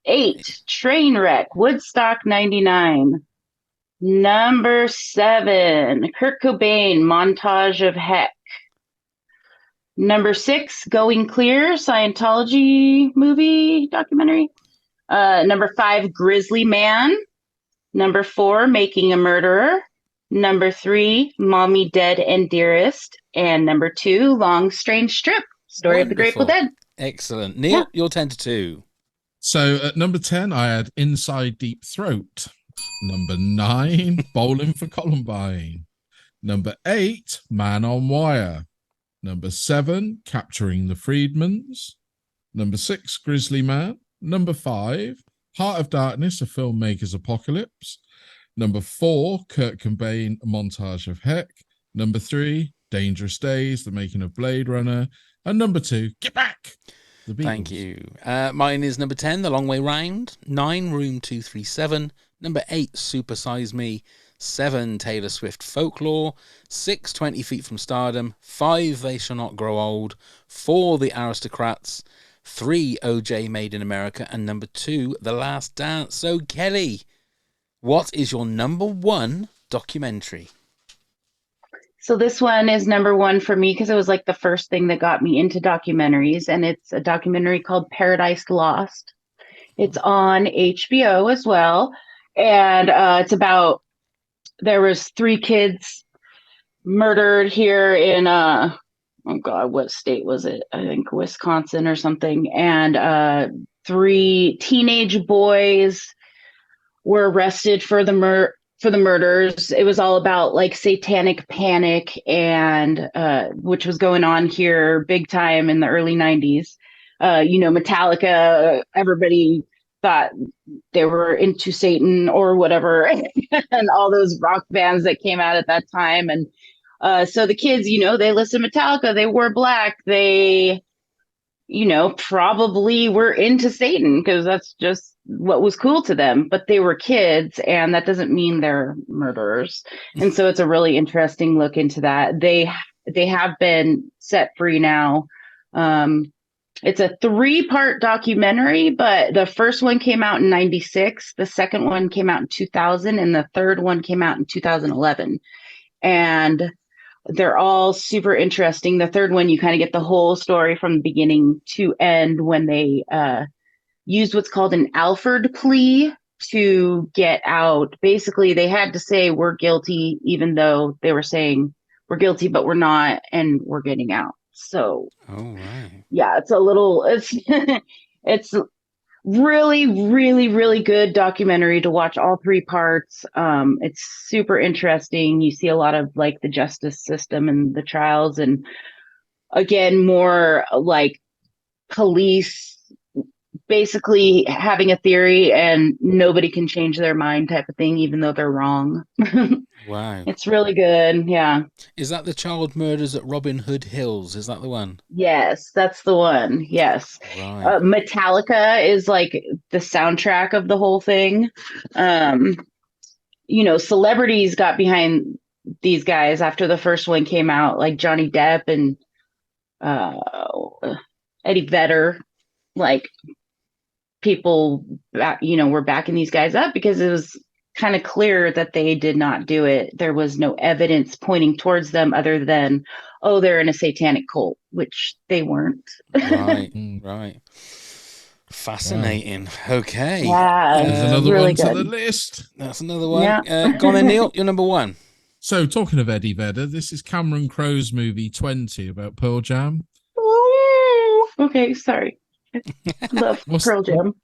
8, Trainwreck, Woodstock 99. Number 7, Kurt Cobain, Montage of Heck. Number 6, Going Clear, Scientology movie documentary. Number 5, Grizzly Man. Number 4, Making a Murderer. Number 3, Mommy Dead and Dearest. And number 2, Long Strange Strip, Story of the Grateful Dead. Excellent. Neil, you're 10 to 2. So at number 10, I had Inside Deep Throat. Number 9, Bowling for Columbine. Number 8, Man on Wire. Number 7, Capturing the Freedmans. Number 6, Grizzly Man. Number 5, Heart of Darkness, A Filmmaker's Apocalypse. Number 4, Kurt Cobain, A Montage of Heck. Number 3, Dangerous Days, The Making of Blade Runner. And number 2, Get Back! The Beatles. Thank you. Mine is number 10, The Long Way Round. 9, Room 237. Number 8, Super Size Me. 7, Taylor Swift Folklore. 6, 20 Feet from Stardom. 5, They Shall Not Grow Old. 4, The Aristocrats. 3, OJ Made in America. And number 2, The Last Dance. So, Kelly, what is your number 1 documentary? So this one is number 1 for me because it was like the first thing that got me into documentaries, and it's a documentary called Paradise Lost. It's on HBO as well, and it's about, there was 3 kids murdered here in oh god, what state was it? I think Wisconsin or something, and 3 teenage boys were arrested for the murders. It was all about like satanic panic, and which was going on here big time in the early 90s. Metallica, everybody thought they were into Satan or whatever, and all those rock bands that came out at that time. And so the kids, they listened to Metallica, they wore black, they probably were into Satan because that's just what was cool to them, but they were kids, and that doesn't mean they're murderers. And so it's a really interesting look into that. They have been set free now. It's a 3-part documentary, but the first one came out in 96, the second one came out in 2000, and the third one came out in 2011. And they're all super interesting. The third one, you kind of get the whole story from beginning to end when they used what's called an Alford plea to get out. Basically, they had to say we're guilty, even though they were saying we're guilty, but we're not, and we're getting out. So, yeah, it's really, really, really good documentary to watch all 3 parts. It's super interesting. You see a lot of like the justice system and the trials, and again, more like police basically having a theory and nobody can change their mind type of thing, even though they're wrong. Wow. It's really good. Yeah. Is that the child murders at Robin Hood Hills? Is that the one? Yes, that's the one. Yes. Right. Metallica is like the soundtrack of the whole thing. Celebrities got behind these guys after the first one came out, like Johnny Depp and Eddie Vedder. Like, people, were backing these guys up because it was kind of clear that they did not do it. There was no evidence pointing towards them other than, oh, they're in a satanic cult, which they weren't. Right. Fascinating. Wow. Okay. Yeah, there's another really one good. to the list. That's another one. Yeah. Go on then, Neil. You're number 1. So, talking of Eddie Vedder, this is Cameron Crowe's movie 20 about Pearl Jam. Ooh, okay, sorry. Love Pearl Jam.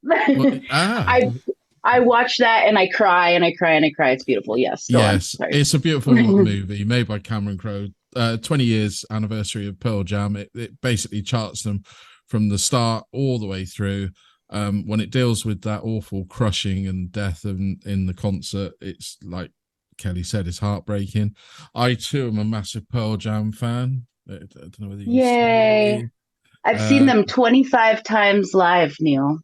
I watch that and I cry and I cry and I cry. It's beautiful. Yes. It's a beautiful movie made by Cameron Crowe. 20 years anniversary of Pearl Jam. It basically charts them from the start all the way through. When it deals with that awful crushing and death in the concert, it's like Kelly said, it's heartbreaking. I too am a massive Pearl Jam fan. I don't know whether you Yay. I've seen them 25 times live, Neil.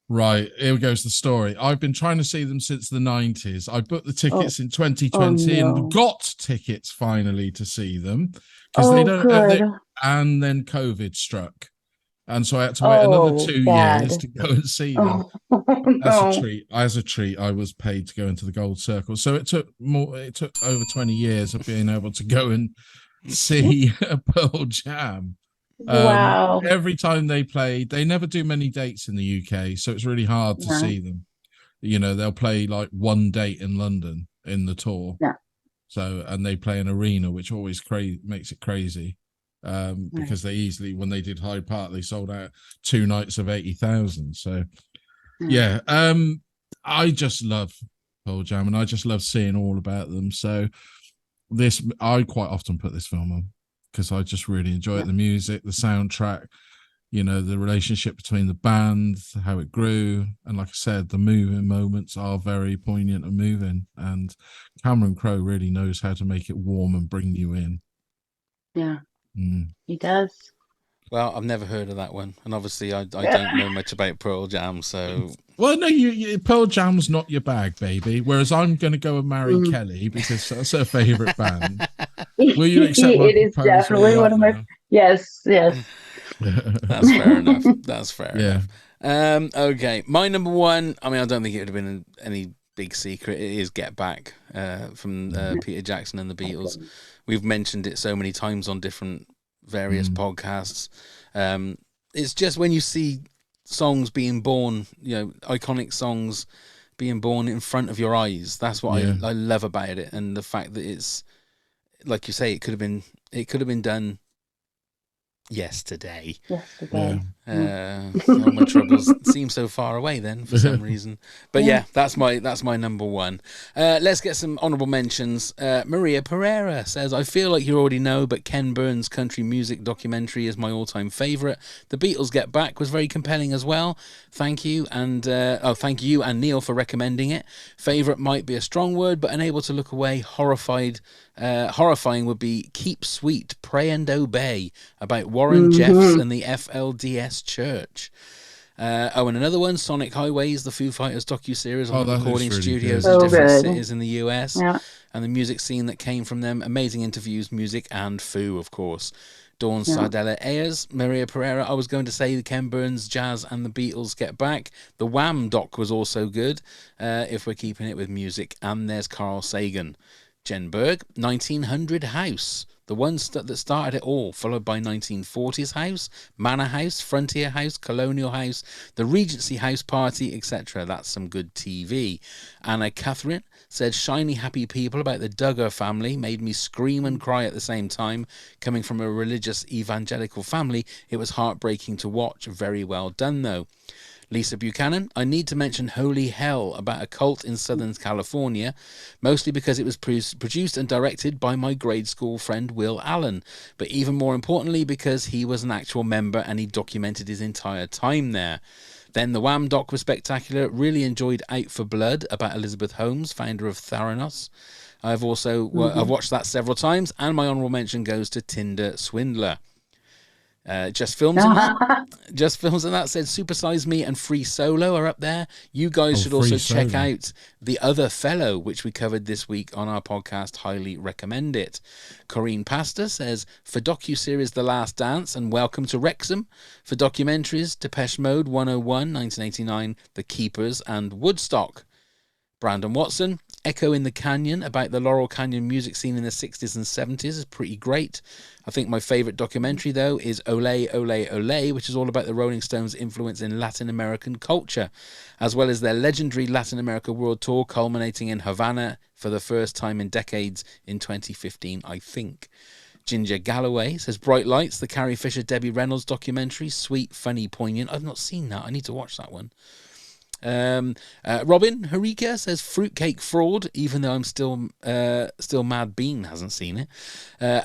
Right, here goes the story. I've been trying to see them since the 90s. I booked the tickets in 2020 and got tickets finally to see them because they don't. And then COVID struck, and so I had to wait another 2 years to go and see them. As a treat, I was paid to go into the Gold Circle. So it took over 20 years of being able to go and see a Pearl Jam. Wow. Every time they play, they never do many dates in the UK, so it's really hard to see them. They'll play like one date in London in the tour. Yeah. So, and they play an arena, which always makes it crazy. Because they easily, when they did Hyde Park, they sold out 2 nights of 80,000. So I just love Pearl Jam and I just love seeing all about them. So I quite often put this film on because I just really enjoy it. The music, the soundtrack, the relationship between the band, how it grew. And like I said, the moving moments are very poignant and moving. And Cameron Crowe really knows how to make it warm and bring you in. Yeah, he does. Well, I've never heard of that one. And obviously I don't know much about Pearl Jam, so... Well, no, Pearl Jam's not your bag, baby. Whereas I'm going to go and marry Kelly because that's her favourite band. Will you accept my It is definitely one of my... Yes. That's fair enough. That's fair enough. Okay, my number 1, I mean, I don't think it would have been any big secret. It is Get Back from Peter Jackson and the Beatles. We've mentioned it so many times on various podcasts. It's just when you see songs being born, iconic songs being born in front of your eyes. That's what I love about it, and the fact that it's, like you say, it could have been done yesterday. All my troubles seem so far away then for some reason. But that's my number 1. Let's get some honorable mentions. Maria Pereira says, I feel like you already know, but Ken Burns' country music documentary is my all-time favorite. The Beatles Get Back was very compelling as well. Thank you, and thank you and Neil for recommending it. Favorite might be a strong word, but unable to look away. Horrifying would be Keep Sweet, Pray and Obey, about Warren Jeffs and the FLDS Church. And another one, Sonic Highways, the Foo Fighters docu-series on the recording studios in different cities in the US. and the music scene that came from them. Amazing interviews, music, and foo, of course. Dawn Sardella Ayers, Maria Pereira. I was going to say the Ken Burns Jazz and the Beatles Get Back. The Wham doc was also good, if we're keeping it with music. And there's Carl Sagan. Jen Berg, 1900 House. The one that started it all, followed by 1940s House, Manor House, Frontier House, Colonial House, the Regency House Party, etc. That's some good TV. Anna Catherine said, shiny happy people about the Duggar family made me scream and cry at the same time. Coming from a religious evangelical family, it was heartbreaking to watch. Very well done, though. Lisa Buchanan, I need to mention Holy Hell, about a cult in Southern California, mostly because it was produced and directed by my grade school friend Will Allen, but even more importantly because he was an actual member and he documented his entire time there. Then the Wham doc was spectacular. Really enjoyed Out for Blood, about Elizabeth Holmes, founder of Theranos. I've also I've watched that several times, and my honourable mention goes to Tinder Swindler. Just Films and that said Super Size Me and Free Solo are up there. You guys should also check out The Other Fellow, which we covered this week on our podcast. Highly recommend it. Corrine Pastor says, for docu-series The Last Dance and Welcome to Wrexham. For documentaries, Depeche Mode 101, 1989, The Keepers and Woodstock. Brandon Watson, Echo in the Canyon, about the Laurel Canyon music scene in the 60s and 70s, is pretty great. I think my favourite documentary, though, is Ole, Ole, Ole, which is all about the Rolling Stones' influence in Latin American culture, as well as their legendary Latin America World Tour, culminating in Havana for the first time in decades in 2015, I think. Ginger Galloway says, Bright Lights, the Carrie Fisher, Debbie Reynolds documentary, sweet, funny, poignant. I've not seen that. I need to watch that one. Robin Harika says Fruitcake Fraud, even though I'm still Mad Bean hasn't seen it.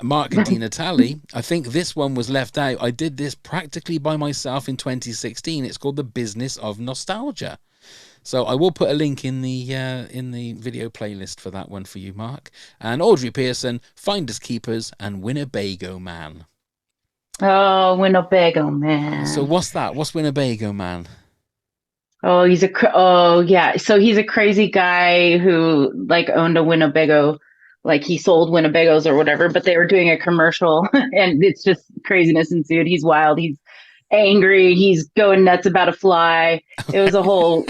Mark and Dina Talley, I think this one was left out. I did this practically by myself in 2016. It's called The Business of Nostalgia. So I will put a link in the video playlist for that one for you, Mark. And Audrey Pearson, Finders Keepers and Winnebago Man. Oh, Winnebago Man. So what's that? What's Winnebago Man? Oh, so he's a crazy guy who like owned a Winnebago, like he sold Winnebagos or whatever, but they were doing a commercial and it's just craziness ensued. He's wild. He's angry. He's going nuts about a fly. It was a whole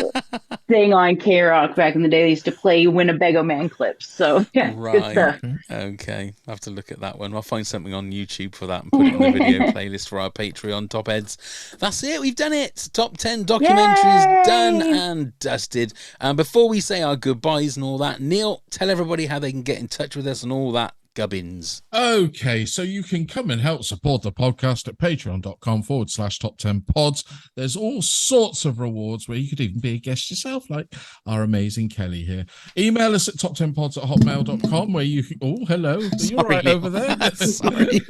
thing on K-Rock back in the day. They used to play Winnebago Man clips. So yeah, right. Good stuff. Okay. I'll have to look at that one. I'll find something on YouTube for that and put it on the video playlist for our Patreon Top Heads. That's it. We've done it. Top 10 documentaries done and dusted. And before we say our goodbyes and all that, Neil, tell everybody how they can get in touch with us and all that gubbins. Okay, so you can come and help support the podcast at patreon.com/top10pods. There's all sorts of rewards where you could even be a guest yourself, like our amazing Kelly here. Email us at toptenpods@hotmail.com where you can... Oh, hello. Are you all right over there? Sorry.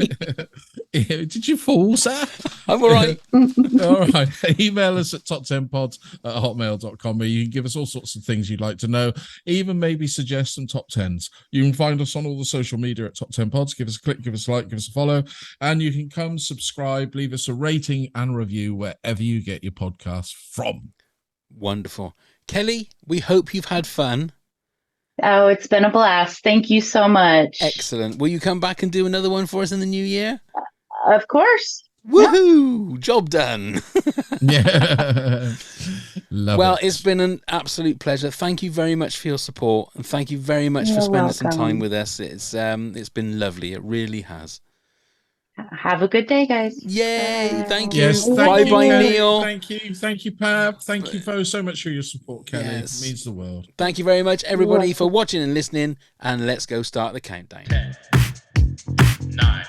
Did you fall, sir? I'm all right. All right. Email us at toptenpods@hotmail.com where you can give us all sorts of things you'd like to know, even maybe suggest some top tens. You can find us on all the social media at Top 10 Pods. Give us a click, give us a like, give us a follow, and you can come subscribe, leave us a rating and review wherever you get your podcasts from. Wonderful. Kelly, we hope you've had fun. Oh, it's been a blast. Thank you so much. Excellent. Will you come back and do another one for us in the new year? Of course. Woohoo! Job done. Yeah. Well, it's been an absolute pleasure. Thank you very much for your support, and thank you very much for spending some time with us. It's been lovely. It really has. Have a good day, guys. Yay! Thank you. Yes, bye, Kelly. Neil. Thank you, Pab. Thank you so much for your support, Kelly. Yes. It means the world. Thank you very much, everybody, for watching and listening. And let's go start the countdown. 10, 9.